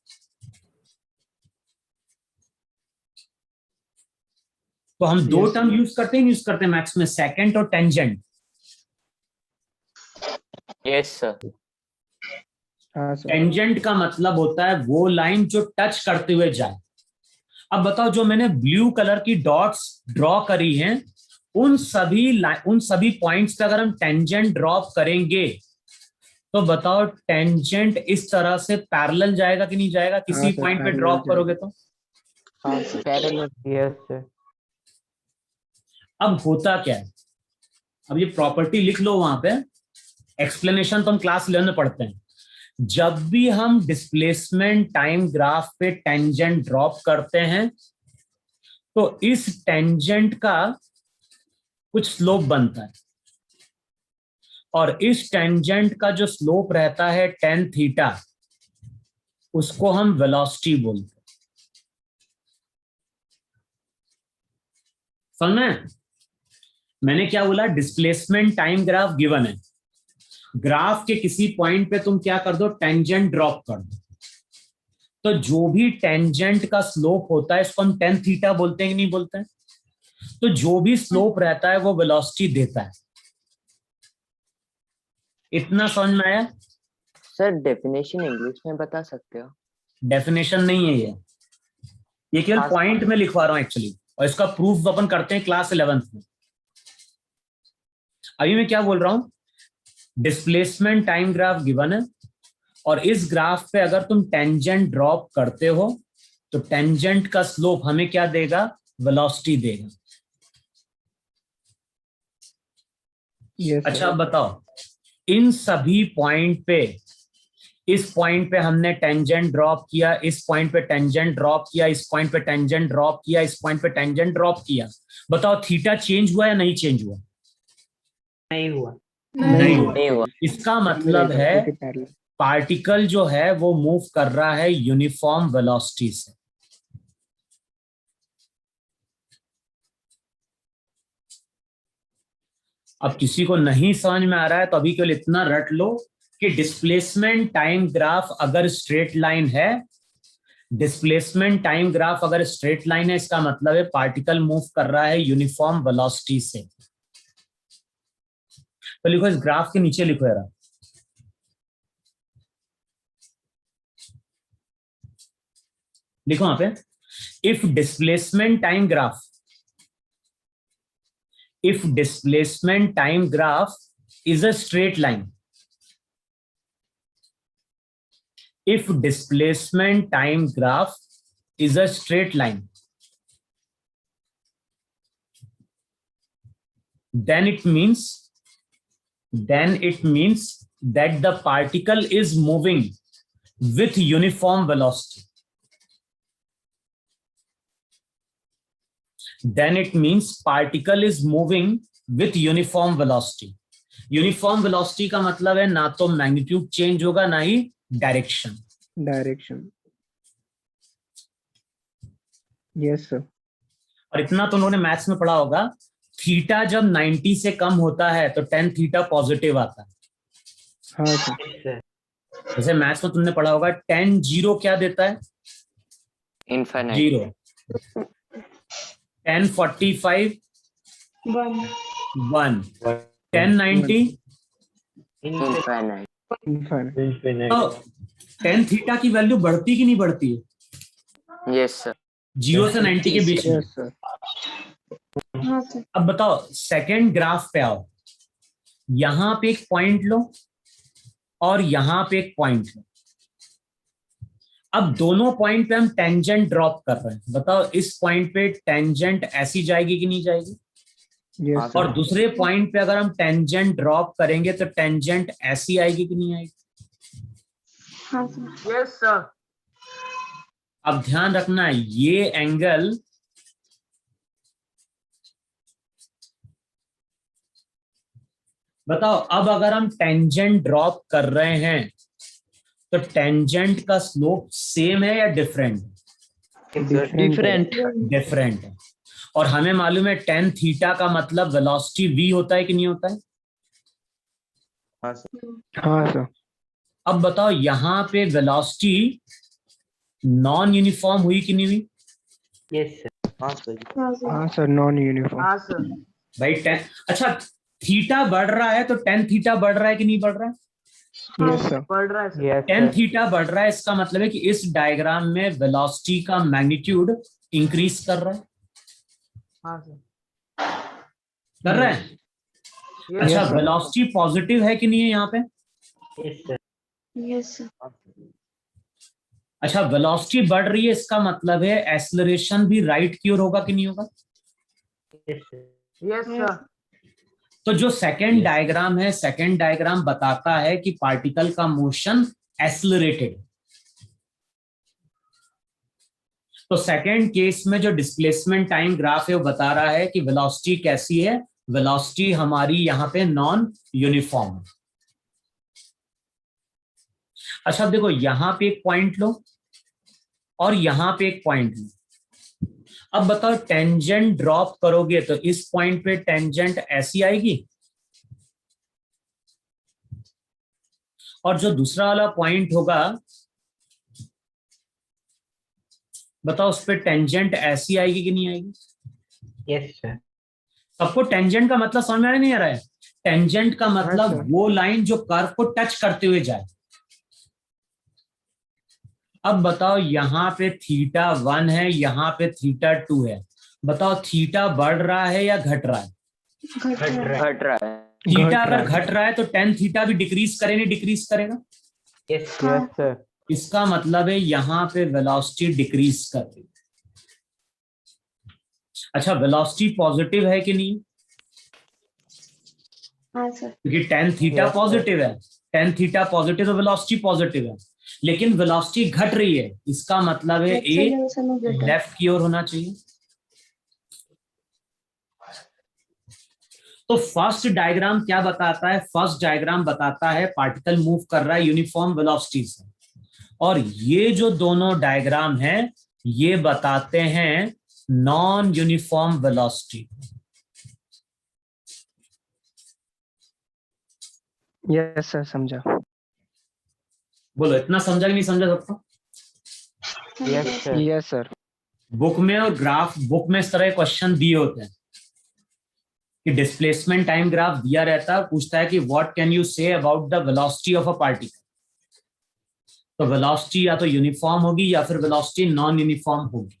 तो हम दो Yes. टर्म यूज करते हैं मैथ्स में, सेकंड और टेंजेंट। Yes, sir. हाँ सर। टेंजेंट का मतलब होता है वो लाइन जो टच करते हुए जाए। अब बताओ, जो मैंने ब्लू कलर की डॉट्स ड्रॉ करी हैं, उन सभी पॉइंट्स पे अगर हम टेंजेंट ड्रॉप करेंगे तो बताओ टेंजेंट इस तरह से पैरेलल जाएगा कि नहीं जाएगा? किसी हाँ सर, पॉइंट पे parallel ड्रॉप जाएगा। करोगे तो हाँ सर। पैरेलल। Yes sir. अब होता क्या है, अब ये प्रॉपर्टी लिख लो वहां पे, एक्सप्लेनेशन तो हम क्लास 11 में पढ़ते हैं। जब भी हम डिस्प्लेसमेंट टाइम ग्राफ पे टेंजेंट ड्रॉप करते हैं तो इस टेंजेंट का कुछ स्लोप बनता है। और इस टेंजेंट का जो स्लोप रहता है tan थीटा, उसको हम वेलोसिटी बोलते हैं। समझ में? मैंने क्या बोला? डिस्प्लेसमेंट टाइम ग्राफ गिवन है, ग्राफ के किसी पॉइंट पे तुम क्या कर दो? टेंजेंट ड्रॉप कर दो। तो जो भी टेंजेंट का स्लोप होता है इसको हम tan थीटा बोलते हैं कि नहीं बोलते हैं? तो जो भी स्लोप रहता है वो वेलोसिटी देता है। इतना समझ में आया? सर डेफिनेशन इंग्लिश में बता सकते हो? डेफिनेशन नहीं है ये केवल पॉइंट में लिखवा रहा हूं एक्चुअली, और इसका प्रूफ अपन करते हैं क्लास 11th में। अभी मैं क्या बोल रहा हूं? डिस्प्लेसमेंट टाइम ग्राफ गिवन है, और इस ग्राफ पे अगर तुम टेंजेंट ड्रॉप करते हो तो टेंजेंट का स्लोप हमें क्या देगा? वेलोसिटी देगा। यस अच्छा अब बताओ, इन सभी पॉइंट पे, इस पॉइंट पे हमने टेंजेंट ड्रॉप किया, इस पॉइंट पे टेंजेंट ड्रॉप किया, इस पॉइंट पे टेंजेंट ड्रॉप किया, इस पॉइंट पे टेंजेंट ड्रॉप किया, बताओ थीटा चेंज हुआ या नहीं चेंज हुआ? नहीं हुआ। नहीं हुआ। नहीं हुआ। इसका मतलब है पार्टिकल जो है वो मूव कर रहा है यूनिफॉर्म वेलोसिटी से। अब किसी को नहीं समझ में आ रहा है तो अभी केवल इतना रट लो कि डिस्प्लेसमेंट टाइम ग्राफ अगर स्ट्रेट लाइन है, डिस्प्लेसमेंट टाइम ग्राफ अगर स्ट्रेट लाइन है, इसका मतलब है पार्टिकल मूव कर रहा है यूनिफॉर्म वेलोसिटी से। तो लिखो, इस ग्राफ के नीचे लिखो यार, लिखो वहां पे, if displacement time graph, if displacement time graph is a straight line, if displacement time graph is a straight line, then it means that the particle is moving with uniform velocity. Then it means particle is moving with uniform velocity. Uniform velocity का मतलब है ना तो magnitude change होगा ना ही direction. Yes sir. और इतना तो उन्होंने मैथ्स में पढ़ा होगा, थीटा जब 90 से कम होता है तो tan थीटा पॉजिटिव आता है। हाँ सर। जैसे मैथ्स में तुमने पढ़ा होगा tan 0 क्या देता है? इनफाइनाइट। 0। tan 45 1, tan 90 infinite. तो tan थीटा की वैल्यू बढ़ती कि नहीं बढ़ती है? Yes sir. 0 से 90 के बीच में। Yes sir. हाँ सर। अब बताओ सेकंड ग्राफ पे आओ, यहां पे एक पॉइंट लो और यहां पे एक पॉइंट लो। अब दोनों पॉइंट पे हम टेंजेंट ड्रॉप कर रहे हैं, बताओ इस पॉइंट पे टेंजेंट ऐसी जाएगी कि नहीं जाएगी? यस और दूसरे पॉइंट पे अगर हम टेंजेंट ड्रॉप करेंगे तो टेंजेंट ऐसी आएगी कि नहीं आएगी? हाँ सर। Yes sir. अब ध्यान रखना, ये एंगल बताओ, अब अगर हम टेंजेंट ड्रॉप कर रहे हैं तो टेंजेंट का स्लोप सेम है या डिफरेंट? डिफरेंट है। और हमें मालूम है tan थीटा का मतलब वेलोसिटी v होता है कि नहीं होता है? हाँ सर। हाँ सर। अब बताओ यहां पे वेलोसिटी नॉन यूनिफॉर्म हुई कि नहीं हुई? Yes sir. हाँ सर। हाँ सर, नॉन यूनिफॉर्म। हाँ सर। भाई अच्छा, थीटा बढ़ रहा है तो tan थीटा बढ़ रहा है कि नहीं बढ़ रहा है? Yes sir. पढ़ रहा है sir. Yes tan sir. Theta बढ़ रहा है, इसका मतलब है कि इस डायग्राम में वेलोसिटी का मैग्नीट्यूड इंक्रीज कर रहा है। हाँ सर। कर रहा है? Yes, अच्छा, sir. वेलोसिटी पॉजिटिव है कि नहीं है यहाँ पे? Yes sir. Yes sir. अच्छा, वेलोसिटी बढ़ रही है, इसका मतलब है एक्सेलरेशन भी राइट की ओर होगा कि नहीं होगा? Yes sir. Yes sir. तो जो सेकंड डायग्राम है, सेकंड डायग्राम बताता है कि पार्टिकल का मोशन एक्सेलरेटेड। तो सेकंड केस में जो डिस्प्लेसमेंट टाइम ग्राफ है वो बता रहा है कि वेलोसिटी कैसी है? वेलोसिटी हमारी यहाँ पे नॉन यूनिफॉर्म है। अच्छा अब देखो यहाँ पे एक पॉइंट लो और यहाँ पे एक पॉइंट लो। अब बताओ टेंजेंट ड्रॉप करोगे तो इस पॉइंट पे टेंजेंट ऐसी आएगी, और जो दूसरा वाला पॉइंट होगा बताओ उस पे टेंजेंट ऐसी आएगी कि नहीं आएगी? Yes sir. सबको टेंजेंट का मतलब समझ में आ रहा नहीं आ रहा है? टेंजेंट का मतलब sir. वो लाइन जो कर्व को टच करते हुए जाए। अब बताओ यहाँ पे θ1 है, यहाँ पे θ2 है, बताओ थीटा बढ़ रहा है या घट रहा है? घट रहा है। घट रहा है। थीटा घट रहा अगर है। घट रहा है तो tan थीटा भी डिक्रीज करे नहीं डिक्रीज करेगा? यस हाँ यस सर। इसका मतलब है यहाँ पे वेलोसिटी डिक्रीज कर रही है। अच्छा वेलोसिटी पॉजिटिव है कि नहीं? हाँ सर। क्योंकि tan theta Yes, sir. Positive है, tan थीटा पॉजिटिव तो वेलोसिटी पॉजिटिव है, लेकिन वेलोसिटी घट रही है, इसका मतलब है ए एक्सेलरेशन में घटा। लेफ्ट की ओर होना चाहिए। तो फर्स्ट डायग्राम क्या बताता है? फर्स्ट डायग्राम बताता है पार्टिकल मूव कर रहा है यूनिफॉर्म वेलोसिटी से, और ये जो दोनों डायग्राम हैं ये बताते हैं non uniform velocity. Yes sir, समझा। बोलो इतना समझा कि नहीं समझा सबको? Yes sir. Yes sir. Book में और ग्राफ बुक में इस तरह के क्वेश्चन दिए होते हैं कि डिस्प्लेसमेंट टाइम ग्राफ दिया रहता है, पूछता है कि what can you say about the velocity of a particle. तो वेलोसिटी या तो यूनिफॉर्म होगी या फिर वेलोसिटी नॉन यूनिफॉर्म होगी।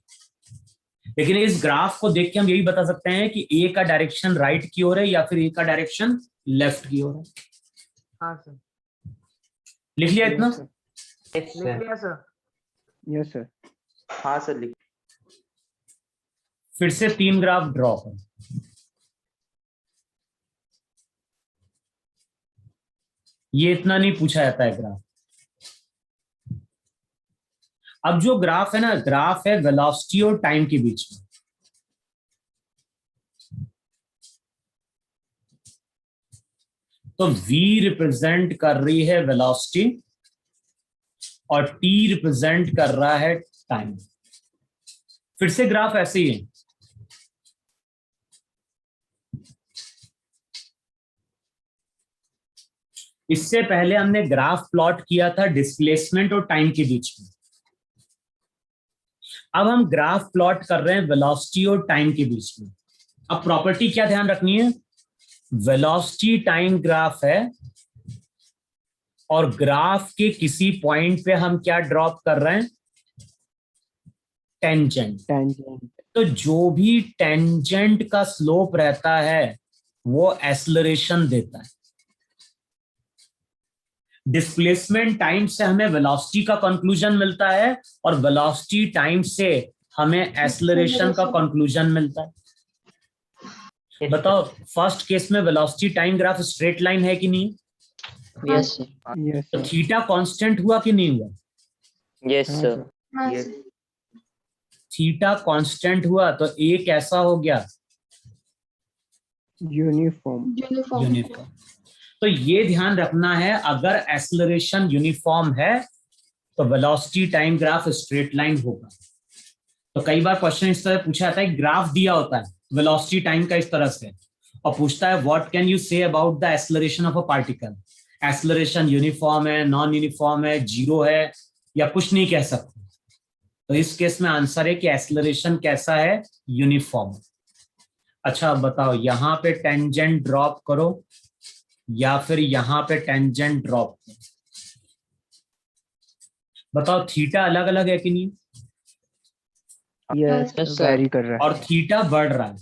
लेकिन इस ग्राफ को देख के हम यही बता सकते हैं कि ए का डायरेक्शन राइट की ओर है या फिर ए का डायरेक्शन लेफ्ट की ओर है। हाँ सर। लिख लिया इतना? यस लिख सर। लिया सर। Yes sir. हाँ सर लिख। फिर से 3 ग्राफ ड्रॉ करो। ये इतना नहीं पूछा जाता है ग्राफ। अब जो ग्राफ है ना, ग्राफ है वेलोसिटी और टाइम के बीच में। तो v रिप्रेजेंट कर रही है वेलोसिटी और t रिप्रेजेंट कर रहा है टाइम। फिर से ग्राफ ऐसे ही है। इससे पहले हमने ग्राफ प्लॉट किया था डिस्प्लेसमेंट और टाइम के बीच में। अब हम ग्राफ प्लॉट कर रहे हैं वेलोसिटी और टाइम के बीच में। अब प्रॉपर्टी क्या ध्यान रखनी है? वेलोसिटी टाइम ग्राफ है और ग्राफ के किसी पॉइंट पे हम क्या ड्रॉप कर रहे हैं? टेंजेंट। टेंजेंट। तो जो भी टेंजेंट का स्लोप रहता है वो एक्सेलरेशन देता है। डिस्प्लेसमेंट टाइम से हमें वेलोसिटी का कंक्लूजन मिलता है और वेलोसिटी टाइम से हमें एक्सेलरेशन का कंक्लूजन मिलता है। बताओ फर्स्ट केस में velocity time graph straight line है कि नहीं? Yes sir. यस तो सर। थीटा कांस्टेंट हुआ कि नहीं हुआ? यस हाँ सर। सर। हाँ Yes. सर। थीटा कांस्टेंट हुआ तो ए कैसा हो गया? यूनिफॉर्म। यूनिफॉर्म। यूनिफॉर्म। तो ये ध्यान रखना है, अगर एक्सेलरेशन यूनिफॉर्म है तो velocity time graph straight line होगा। तो कई बार क्वेश्चन इस तरह पूछा जाता है, ग्राफ दिया होता है वेलोसिटी टाइम का इस तरह से और पूछता है what can you say about the acceleration of a particle. Acceleration uniform है, नॉन यूनिफॉर्म है, जीरो है या कुछ नहीं कह सकते। तो इस केस में आंसर है कि एक्सेलरेशन कैसा है? यूनिफॉर्म। अच्छा अब बताओ यहां पे टेंजेंट ड्रॉप करो या फिर यहां पे टेंजेंट ड्रॉप करो। बताओ थीटा अलग अलग है कि नहीं? Yes Yes, sir. वैरी कर रहा है। और थीटा बढ़ रहा है।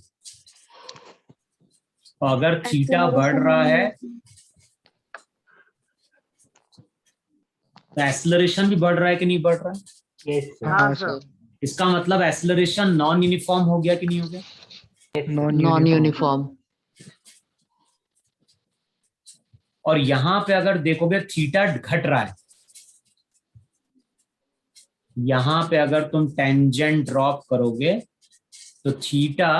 तो अगर थीटा बढ़ रहा है तो एक्सेलरेशन भी बढ़ रहा है कि नहीं बढ़ रहा है? Yes sir. हाँ हाँ सर। सर। इसका मतलब एक्सेलरेशन नॉन यूनिफॉर्म हो गया कि नहीं हो गया? Non uniform. और यहां पे अगर देखोगे थीटा घट रहा है, यहां पे अगर तुम टेंजेंट ड्रॉप करोगे तो थीटा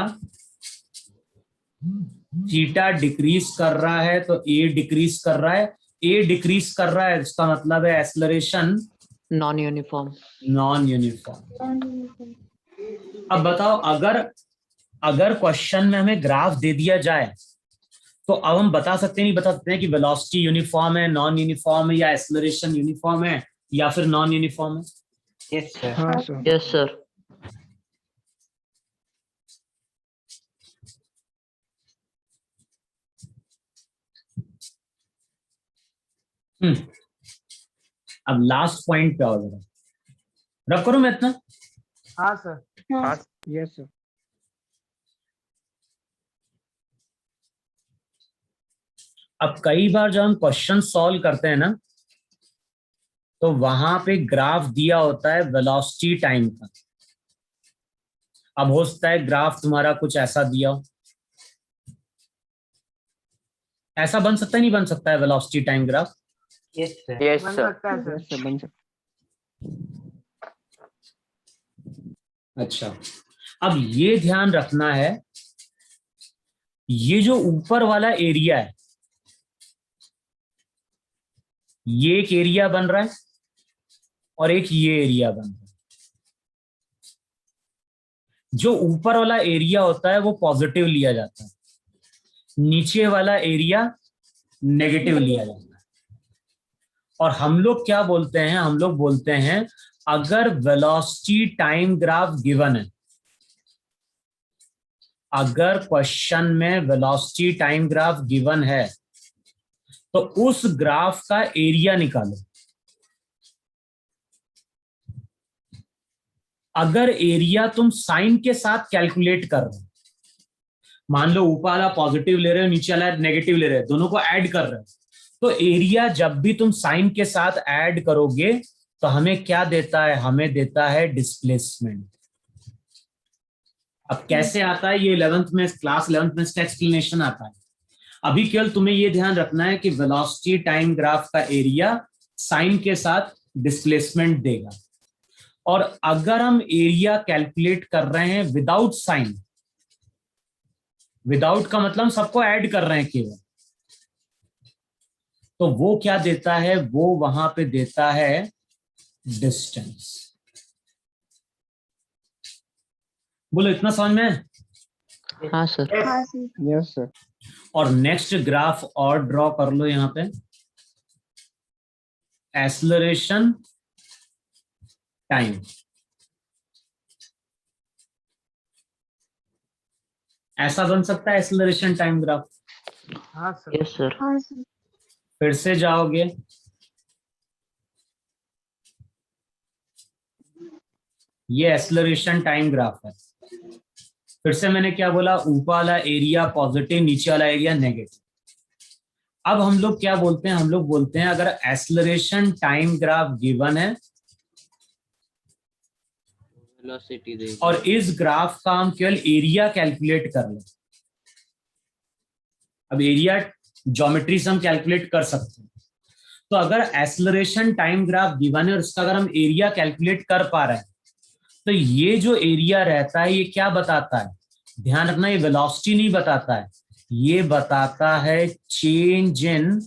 थीटा डिक्रीज कर रहा है तो ए डिक्रीज कर रहा है, ए डिक्रीज कर रहा है इसका मतलब है acceleration non uniform. Non uniform. अब बताओ, अगर क्वेश्चन में हमें ग्राफ दे दिया जाए तो अब हम बता सकते नहीं बता सकते हैं कि वेलोसिटी यूनिफॉर्म है, नॉन यूनिफॉर्म है, या एक्सेलरेशन यूनिफॉर्म है, या फिर नॉन यूनिफॉर्म है? Yes, sir. हाँ सर। Yes sir. अब लास्ट पॉइंट पे आओ जरा, रब करूं मैं इतना? हाँ सर। Yes sir. अब कई बार जब हम क्वेश्चन सॉल्व करते हैं ना, तो वहां पे ग्राफ दिया होता है वेलोसिटी टाइम का। अब हो सकता है ग्राफ तुम्हारा कुछ ऐसा दिया हो, ऐसा बन सकता है नहीं बन सकता है velocity time graph? Yes, sir. Yes बन सर। सकता है सर। यस सर बन सकता। अच्छा, अब ये ध्यान रखना है, ये जो ऊपर वाला एरिया है, ये एक एरिया बन रहा है और एक ये एरिया बन रहा है। जो ऊपर वाला एरिया होता है वो पॉजिटिव लिया जाता है, नीचे वाला एरिया नेगेटिव लिया जाता है। और हम लोग क्या बोलते हैं, हम लोग बोलते हैं अगर वेलोसिटी टाइम ग्राफ गिवन है, अगर क्वेश्चन में वेलोसिटी टाइम ग्राफ गिवन है तो उस ग्राफ का एरिया निकालो। अगर एरिया तुम साइन के साथ कैलकुलेट कर रहे हो, मान लो ऊपर वाला पॉजिटिव ले रहे हो, नीचे वाला नेगेटिव ले रहे हो, दोनों को ऐड कर रहे हो, तो एरिया जब भी तुम साइन के साथ ऐड करोगे तो हमें क्या देता है, हमें देता है डिस्प्लेसमेंट। अब कैसे आता है ये 11th में, क्लास 11th में इसका एक्सप्लेनेशन आता है। अभी केवल तुम्हें ये ध्यान रखना है कि वेलोसिटी टाइम ग्राफ का एरिया साइन के साथ डिस्प्लेसमेंट देगा। और अगर हम एरिया कैलकुलेट कर रहे हैं विदाउट साइन, विदाउट का मतलब सबको ऐड कर रहे हैं केवल, तो वो क्या देता है, वो वहां पे देता है डिस्टेंस। बोलो इतना समझ में? हाँ सर। हाँ सर। Yes sir. और नेक्स्ट ग्राफ और ड्रॉ कर लो यहां पे, एक्सेलरेशन टाइम। ऐसा बन सकता है एक्सेलरेशन टाइम ग्राफ? हाँ सर। Yes sir. हाँ सर। फिर से जाओगे, ये एक्सेलरेशन टाइम ग्राफ है। फिर से मैंने क्या बोला, ऊपर वाला एरिया पॉजिटिव, नीचे वाला एरिया नेगेटिव। अब हम लोग क्या बोलते हैं, हम लोग बोलते हैं अगर एक्सेलरेशन टाइम ग्राफ गिवन है वेलोसिटी दे। और इस ग्राफ का हम केवल एरिया कैलकुलेट कर लें। अब एरिया ज्योमेट्री से हम कैलकुलेट कर सकते हैं, तो अगर एक्सेलरेशन टाइम ग्राफ गिवन है और इसका अगर हम एरिया कैलकुलेट कर पा रहे हैं, तो ये जो एरिया रहता है ये क्या बताता है, ध्यान रखना, ये वेलोसिटी नहीं बताता है, ये बताता है change in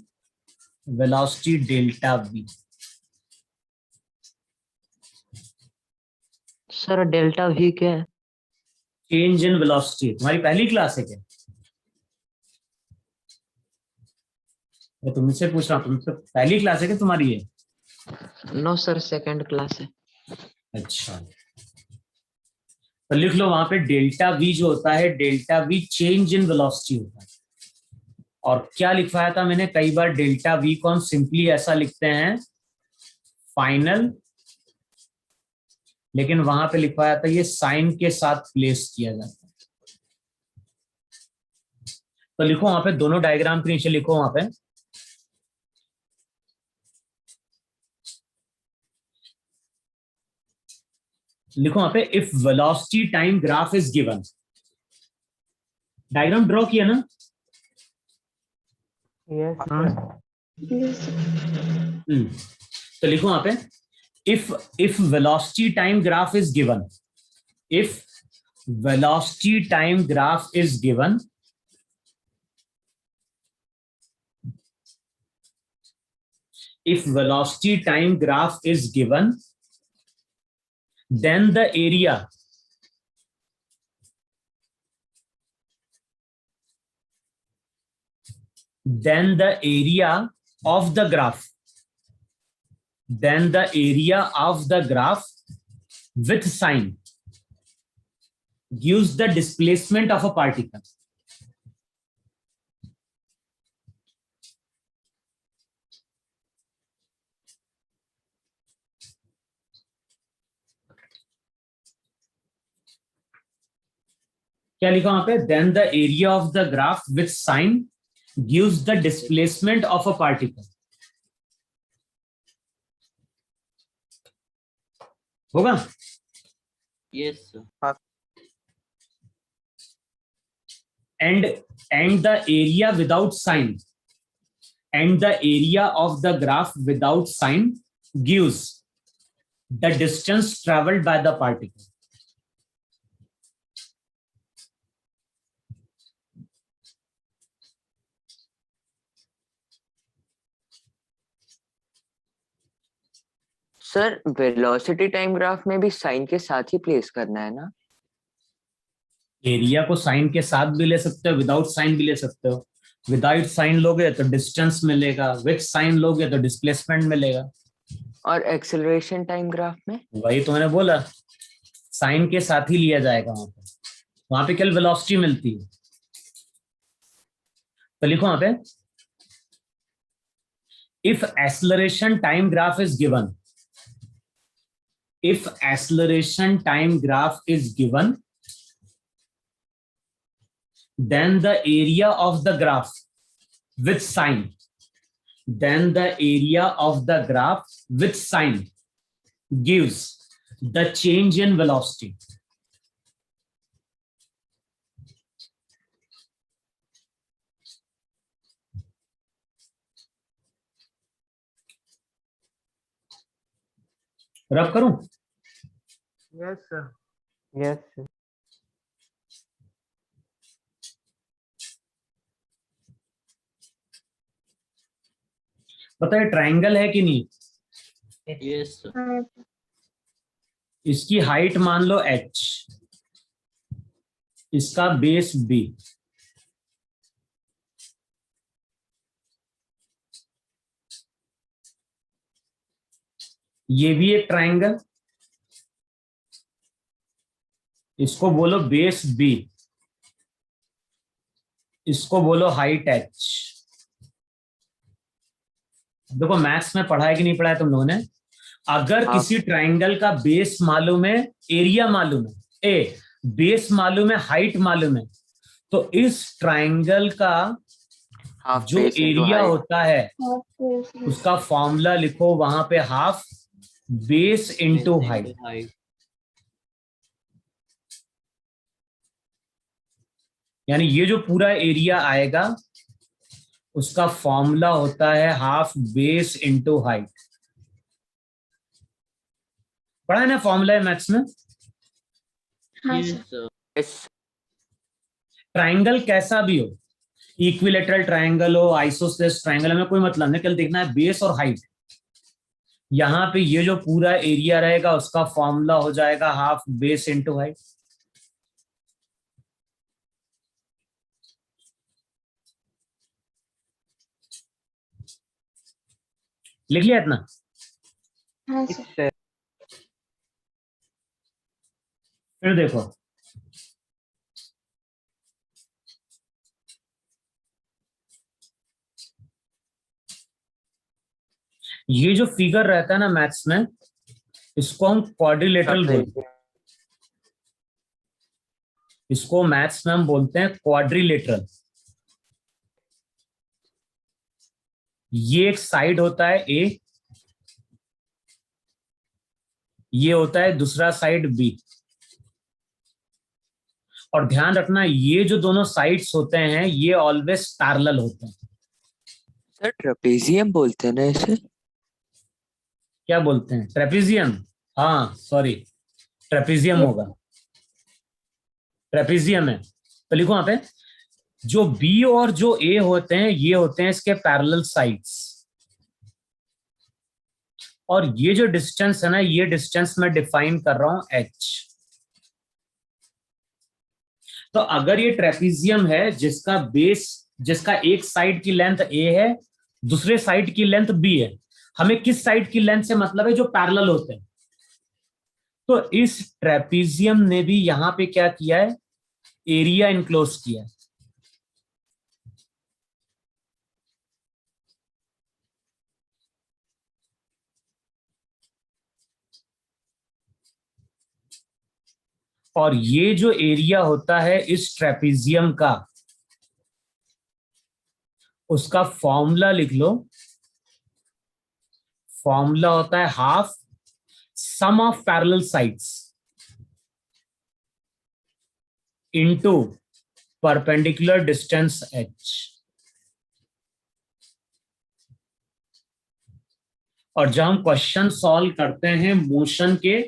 velocity delta we. Sir delta we क्या है? चेंज इन वेलोसिटी तुम्हारी पहली क्लास है क्या? मैं तुमसे पूछ रहा हूँ, तुमसे पहली क्लास है क्या तुम्हारी ये? नो सर, सेकंड क्लास है। अच्छा, तो लिख लो वहां पे डेल्टा वी जो होता है, delta we change in velocity होता है। और क्या लिखवाया था मैंने, कई बार डेल्टा वी को हम सिंपली ऐसा लिखते हैं फाइनल, लेकिन वहां पे लिखवाया था ये साइन के साथ प्लेस किया जाता है। तो लिखो वहां पे, दोनों डायग्राम के नीचे लिखो वहां पे, लिखो वहां पे if velocity time graph is given. Diagram draw किया ना? यस हाँ। सर। Yes sir. तो लिखो वहां पे if velocity time graph is given, if velocity time graph is given, if velocity time graph is given, then the area of the graph, with sign gives the displacement of a particle. क्या लिखा वहां पे? Then the area of the graph with sign gives the displacement of a particle. होगा? Yes, sir. And the area without sign, and the area of the graph without sign gives the distance traveled by the particle. Sir velocity time graph में भी sign के साथ ही place करना है ना? Area को sign के साथ भी ले सकते हो, विदाउट साइन भी ले सकते हो। विदाउट साइन लोगे तो डिस्टेंस मिलेगा, विद साइन लोगे तो डिस्प्लेसमेंट मिलेगा। और एक्सेलरेशन टाइम ग्राफ में? वही तो मैंने बोला, साइन के साथ ही लिया जाएगा वहां पे केवल वेलोसिटी मिलती है। तो लिखो वहां पे, if acceleration time graph is given, if acceleration time graph is given, then the area of the graph with sign, gives the change in velocity. रब करूं? Yes, sir. Yes, sir. पता है ट्रायंगल है कि नहीं? Yes, sir. इसकी height मान लो h, इसका बेस b। ये भी एक ट्रायंगल, इसको बोलो बेस b, इसको बोलो हाइट h। देखो मैथ्स में पढ़ा है कि नहीं पढ़ा है तुम लोगों ने? अगर किसी ट्रायंगल का बेस मालूम है, एरिया मालूम है, बेस मालूम है, हाइट मालूम है, तो इस ट्रायंगल का जो एरिया होता है उसका फॉर्मूला लिखो वहां पे, हाफ बेस इंटू हाइट। यानी ये जो पूरा एरिया आएगा उसका फॉर्मूला होता है हाफ बेस इंटू हाइट। पढ़ा है ना फॉर्मूला मैथ्स में? Yes, sir. ट्रायंगल कैसा भी हो, इक्विलेटरल ट्रायंगल हो, आइसोसेलेस ट्रायंगल, हमें कोई मतलब नहीं, कल देखना है बेस और हाइट। यहां पे ये जो पूरा एरिया रहेगा उसका फॉर्मूला हो जाएगा हाफ बेस इंटू हाइट। लिख लिया इतना? Yes, sir. फिर देखो, ये जो फिगर रहता है ना मैथ्स में, इसको हम क्वाड्रिलेटरल बोलते हैं। इसको मैथ्स में हम बोलते हैं क्वाड्रिलेटरल। ये एक साइड होता है ए, ये होता है दूसरा साइड बी। और ध्यान रखना, ये जो दोनों साइड्स होते हैं ये ऑलवेज पैरेलल होते हैं। सर ट्रेपेजियम बोलते हैं ना इसे? क्या बोलते हैं? ट्रेपेजियम? हाँ सॉरी, ट्रेपेजियम होगा, ट्रेपेजियम है। तो लिखो वहां पे, जो बी और जो ए होते हैं ये होते हैं इसके पैरेलल साइड्स। और ये जो डिस्टेंस है ना, ये डिस्टेंस मैं डिफाइन कर रहा हूं h। तो अगर ये ट्रेपीजियम है जिसका बेस, जिसका एक साइड की लेंथ a है, दूसरे साइड की लेंथ b है, हमें किस साइड की लेंथ से मतलब है? जो पैरेलल होते हैं। तो इस ट्रेपीजियम ने भी यहां पे क्या किया है? एरिया इनक्लोज किया है। और ये जो एरिया होता है इस ट्रेपीजियम का, उसका फॉर्मूला लिख लो। फॉर्मूला होता है half sum of parallel sides into perpendicular distance h। और जब हम क्वेश्चन सॉल्व करते हैं मोशन के,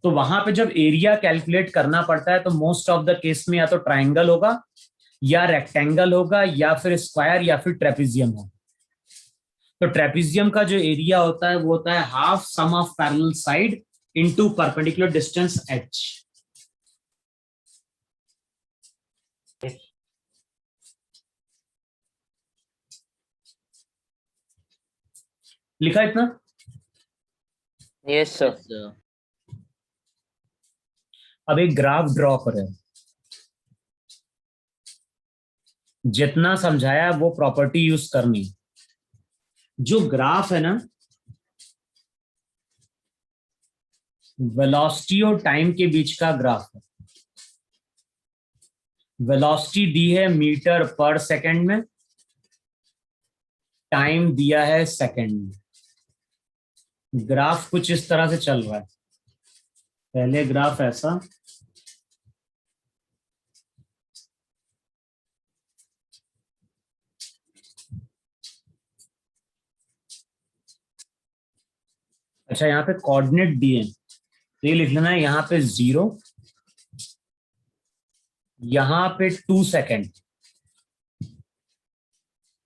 तो वहां पे जब एरिया कैलकुलेट करना पड़ता है तो मोस्ट ऑफ द केस में या तो ट्राइंगल होगा, या रेक्टेंगल होगा, या फिर स्क्वायर, या फिर ट्रेपीजियम होगा। तो ट्रेपीजियम का जो एरिया होता है वो होता है half sum of parallel side into perpendicular distance h। लिखा इतना? Yes sir. अब एक ग्राफ ड्रॉ करें। जितना समझाया वो प्रॉपर्टी यूज करनी। जो ग्राफ है ना, वेलोसिटी और टाइम के बीच का ग्राफ है। वेलोसिटी दी है मीटर पर सेकंड में, टाइम दिया है सेकंड में। ग्राफ कुछ इस तरह से चल रहा है। पहले ग्राफ ऐसा, अच्छा यहाँ पे कोऑर्डिनेट दिए, तो ये लिख लेना है यहाँ पे 0, यहाँ पे 2 सेकेंड,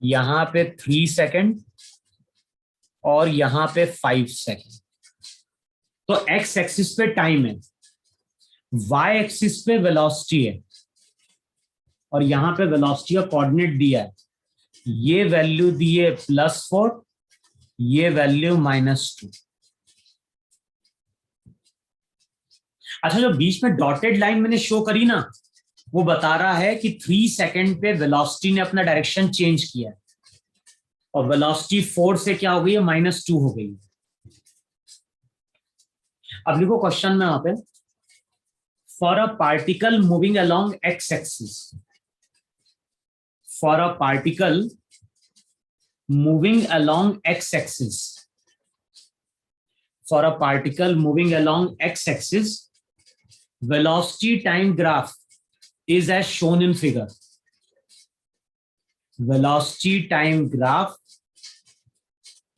यहाँ पे 3 सेकेंड, और यहाँ पे 5 सेकेंड। तो x एक्सिस पे टाइम है, y एक्सिस पे वेलोसिटी है, और यहाँ पे वेलोसिटी का कोऑर्डिनेट दिया है। ये वैल्यू दी है +4, ये वैल्यू -2। अच्छा, जो बीच में डॉटेड लाइन मैंने शो करी ना, वो बता रहा है कि 3 सेकेंड पे वेलोसिटी ने अपना डायरेक्शन चेंज किया है, और वेलोसिटी 4 से क्या हो गई है? -2 हो गई है। अब लिखो क्वेश्चन में वहां पे, for a particle moving along x axis, for a particle moving along x axis, for a particle moving along x axis, velocity time graph is as shown in figure. Velocity time graph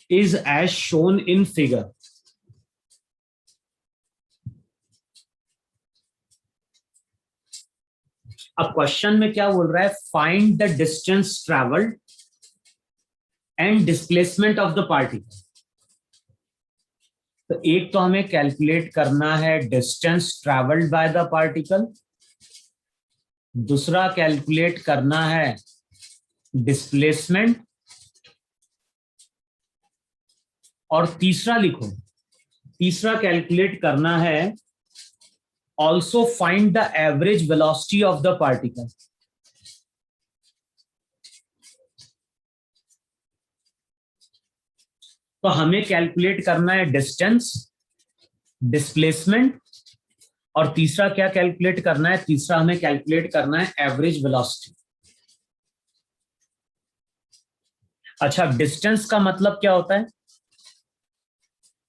is as shown in figure. अब question में क्या बोल रहा है? Find the distance travelled and displacement of the particle. तो एक तो हमें कैलकुलेट करना है distance travelled by the particle, दूसरा कैलकुलेट करना है डिस्प्लेसमेंट, और तीसरा लिखो, तीसरा कैलकुलेट करना है also find the average velocity of the particle. तो हमें कैलकुलेट करना है डिस्टेंस, डिस्प्लेसमेंट, और तीसरा क्या कैलकुलेट करना है? तीसरा हमें कैलकुलेट करना है एवरेज वेलोसिटी। अच्छा, डिस्टेंस का मतलब क्या होता है?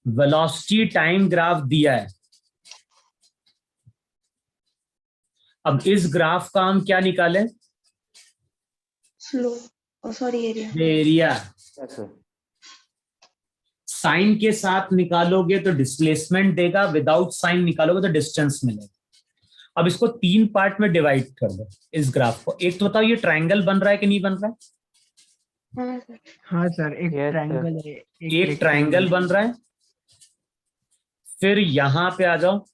वेलोसिटी टाइम ग्राफ दिया है। अब इस ग्राफ का हम क्या निकालें? Slow, sorry, area. Area. Yes, sir. Sine के साथ निकालोगे तो डिस्प्लेसमेंट देगा, विदाउट साइन निकालोगे तो डिस्टेंस मिलेगा। अब इसको 3 पार्ट में डिवाइड कर दो इस ग्राफ को। एक तो बताओ ये ट्रायंगल बन रहा है कि नहीं बन रहा है? हाँ सर, एक Yes, sir. ट्रायंगल है, एक ट्रायंगल बन रहा है। फिर यहां पे आ जाओ,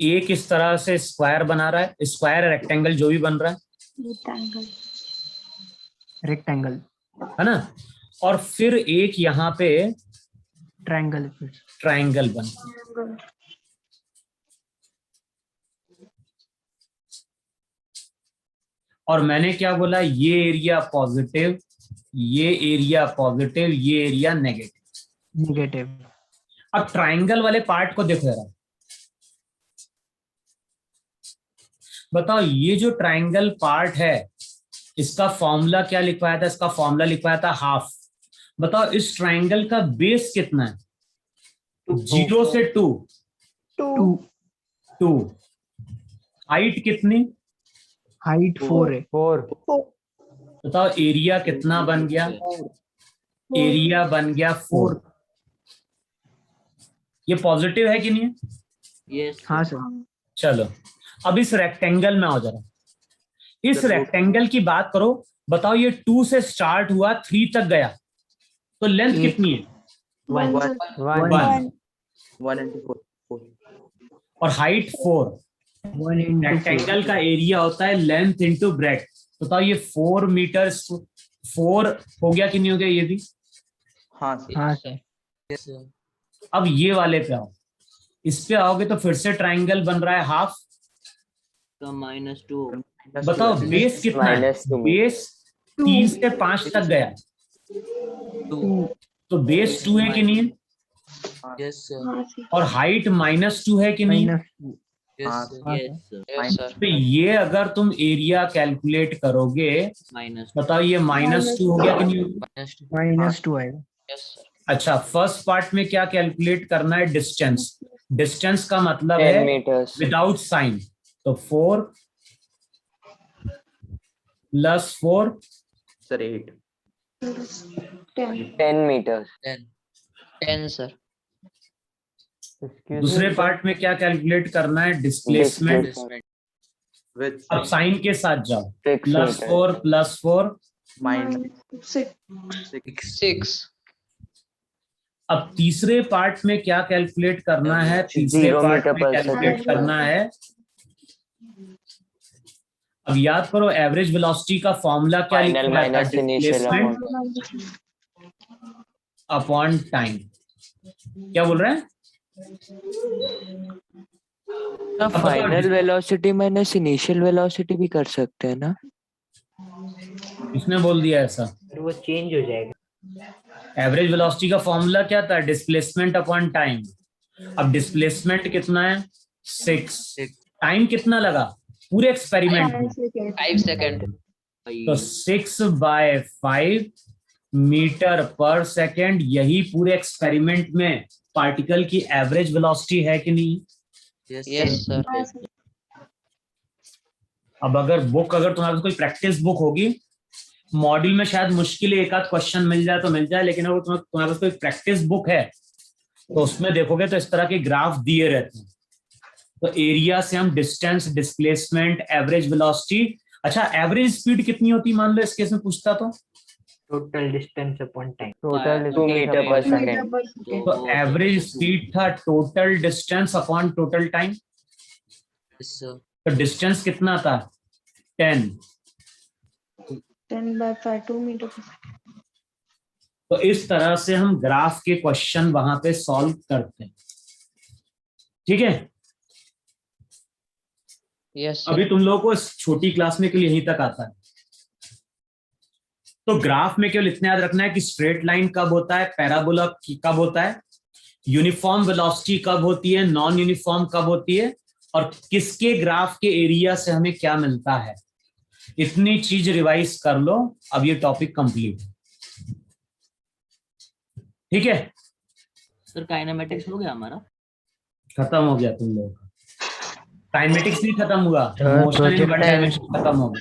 एक इस तरह से स्क्वायर बना रहा है, स्क्वायर रेक्टेंगल जो भी बन रहा है, रेक्टेंगल, है ना, और फिर एक यहाँ पे ट्रायंगल, ट्रायंगल बन रहा है। और मैंने क्या बोला, ये एरिया पॉजिटिव, ये एरिया पॉजिटिव, ये एरिया नेगेटिव। नेगेटिव। अब ट्रायंगल वाले पार्ट को देखो जरा, बताओ ये जो ट्रायंगल पार्ट है इसका फॉर्मूला क्या लिखवाया था, इसका फॉर्मूला लिखवाया था हाफ। बताओ इस ट्रायंगल का बेस कितना है, 0 से 2, 2। हाइट कितनी, हाइट 4 है। 4 बताओ एरिया कितना बन गया, एरिया बन गया 4। ये पॉजिटिव है कि नहीं है? यस हाँ सर। चलो अब इस रेक्टेंगल में आओ जरा, इस रेक्टेंगल की बात करो। बताओ ये 2 से स्टार्ट हुआ 3 तक गया, तो लेंथ कितनी है? 1 1 into 4 और हाइट 4। 1 into 4। रेक्टेंगल का एरिया होता है लेंथ इंटू ब्रेथ। बताओ ये 4 मीटर 4 हो गया कि नहीं हो गया ये भी? हाँ सर। हाँ सर। अब ये वाले पे आओ, इस पे आओगे तो फिर से ट्रायंगल बन रहा है हाफ। तो -2। बताओ बेस कितना है? -2 बेस 3 से 5 तक गया, तो बेस 2 है कि नहीं है? Yes sir. और हाइट -2 है कि नहीं? -2। Yes sir. तो ये अगर तुम एरिया कैलकुलेट करोगे, बताओ ये -2 हो गया कि नहीं होगा? -2 आएगा। Yes sir. अच्छा, फर्स्ट पार्ट में क्या कैलकुलेट करना है? डिस्टेंस। डिस्टेंस का मतलब 10 है meters विदाउट साइन, तो 4 + 4 सर 8 10 meters 10 सर। दूसरे पार्ट में क्या कैलकुलेट करना है? डिस्प्लेसमेंट। with अब साइन के साथ जाओ, 6 +4 meters +4। -6। अब तीसरे पार्ट में क्या कैलकुलेट करना है? तीसरे 0 पार्ट meter में per कैलकुलेट second। करना है, अब याद करो एवरेज वेलोसिटी का फॉर्मूला क्या Final लिखा है? minus initial displacement upon time. क्या बोल रहे हैं? Final velocity minus initial velocity भी कर सकते हैं ना? किसने बोल दिया ऐसा? वो चेंज हो जाएगा। एवरेज वेलोसिटी का फॉर्मूला क्या था? Displacement upon time. अब डिस्प्लेसमेंट कितना है? 6। टाइम कितना लगा पूरे एक्सपेरिमेंट में? 5 सेकंड। तो 6/5 मीटर पर सेकेंड, यही पूरे एक्सपेरिमेंट में पार्टिकल की एवरेज वेलोसिटी है कि नहीं? Yes sir. अब अगर तुम्हारे पास कोई प्रैक्टिस बुक होगी, मॉड्यूल में शायद मुश्किल एक आध क्वेश्चन मिल जाए तो मिल जाए, लेकिन अगर तुम्हारे पास कोई प्रैक्टिस बुक है तो उसमें देखोगे तो इस तरह के ग्राफ दिए रहते हैं। तो एरिया से हम डिस्टेंस, डिस्प्लेसमेंट, एवरेज वेलोसिटी। अच्छा, एवरेज स्पीड कितनी होती मान लो इस केस में पूछता तो? Total distance upon time. Total 2 meter per second। तो एवरेज स्पीड था total distance upon total time. तो डिस्टेंस कितना था? 10। 10/5 2 meter per second। तो इस तरह से हम ग्राफ के क्वेश्चन वहां पे सॉल्व करते हैं, ठीक है? यस अभी तुम लोगों को इस छोटी क्लास में केवल यहीं तक आता है। तो ग्राफ में केवल इतना याद रखना है कि स्ट्रेट लाइन कब होता है, पैराबोला कब होता है, यूनिफॉर्म वेलोसिटी कब होती है, नॉन यूनिफॉर्म कब होती है, और किसके ग्राफ के एरिया से हमें क्या मिलता है। इतनी चीज रिवाइज कर लो, अब ये टॉपिक कंप्लीट, ठीक है? सर काइनेमेटिक्स हो गया हमारा। खत्म हो गया तुम लोगों का। काइनेमेटिक्स नहीं खत्म हुआ, मोशन इन वन डायमेंशन खत्म हो गया।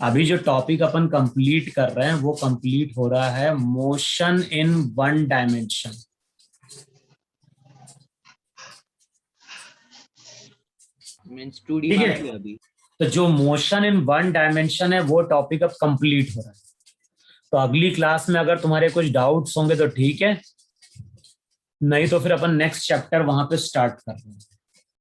अभी जो टॉपिक अपन कंप्लीट कर रहे हैं वो कंप्लीट हो रहा है motion in one dimension. Means 2D ठीक है? बाकी है अभी। तो जो मोशन इन वन डायमेंशन है वो टॉपिक अब कंप्लीट हो रहा है। तो अगली क्लास में अगर तुम्हारे कुछ डाउट्स होंगे तो ठीक है, नहीं तो फिर अपन नेक्स्ट चैप्टर वहां पे स्टार्ट कर रहे हैं।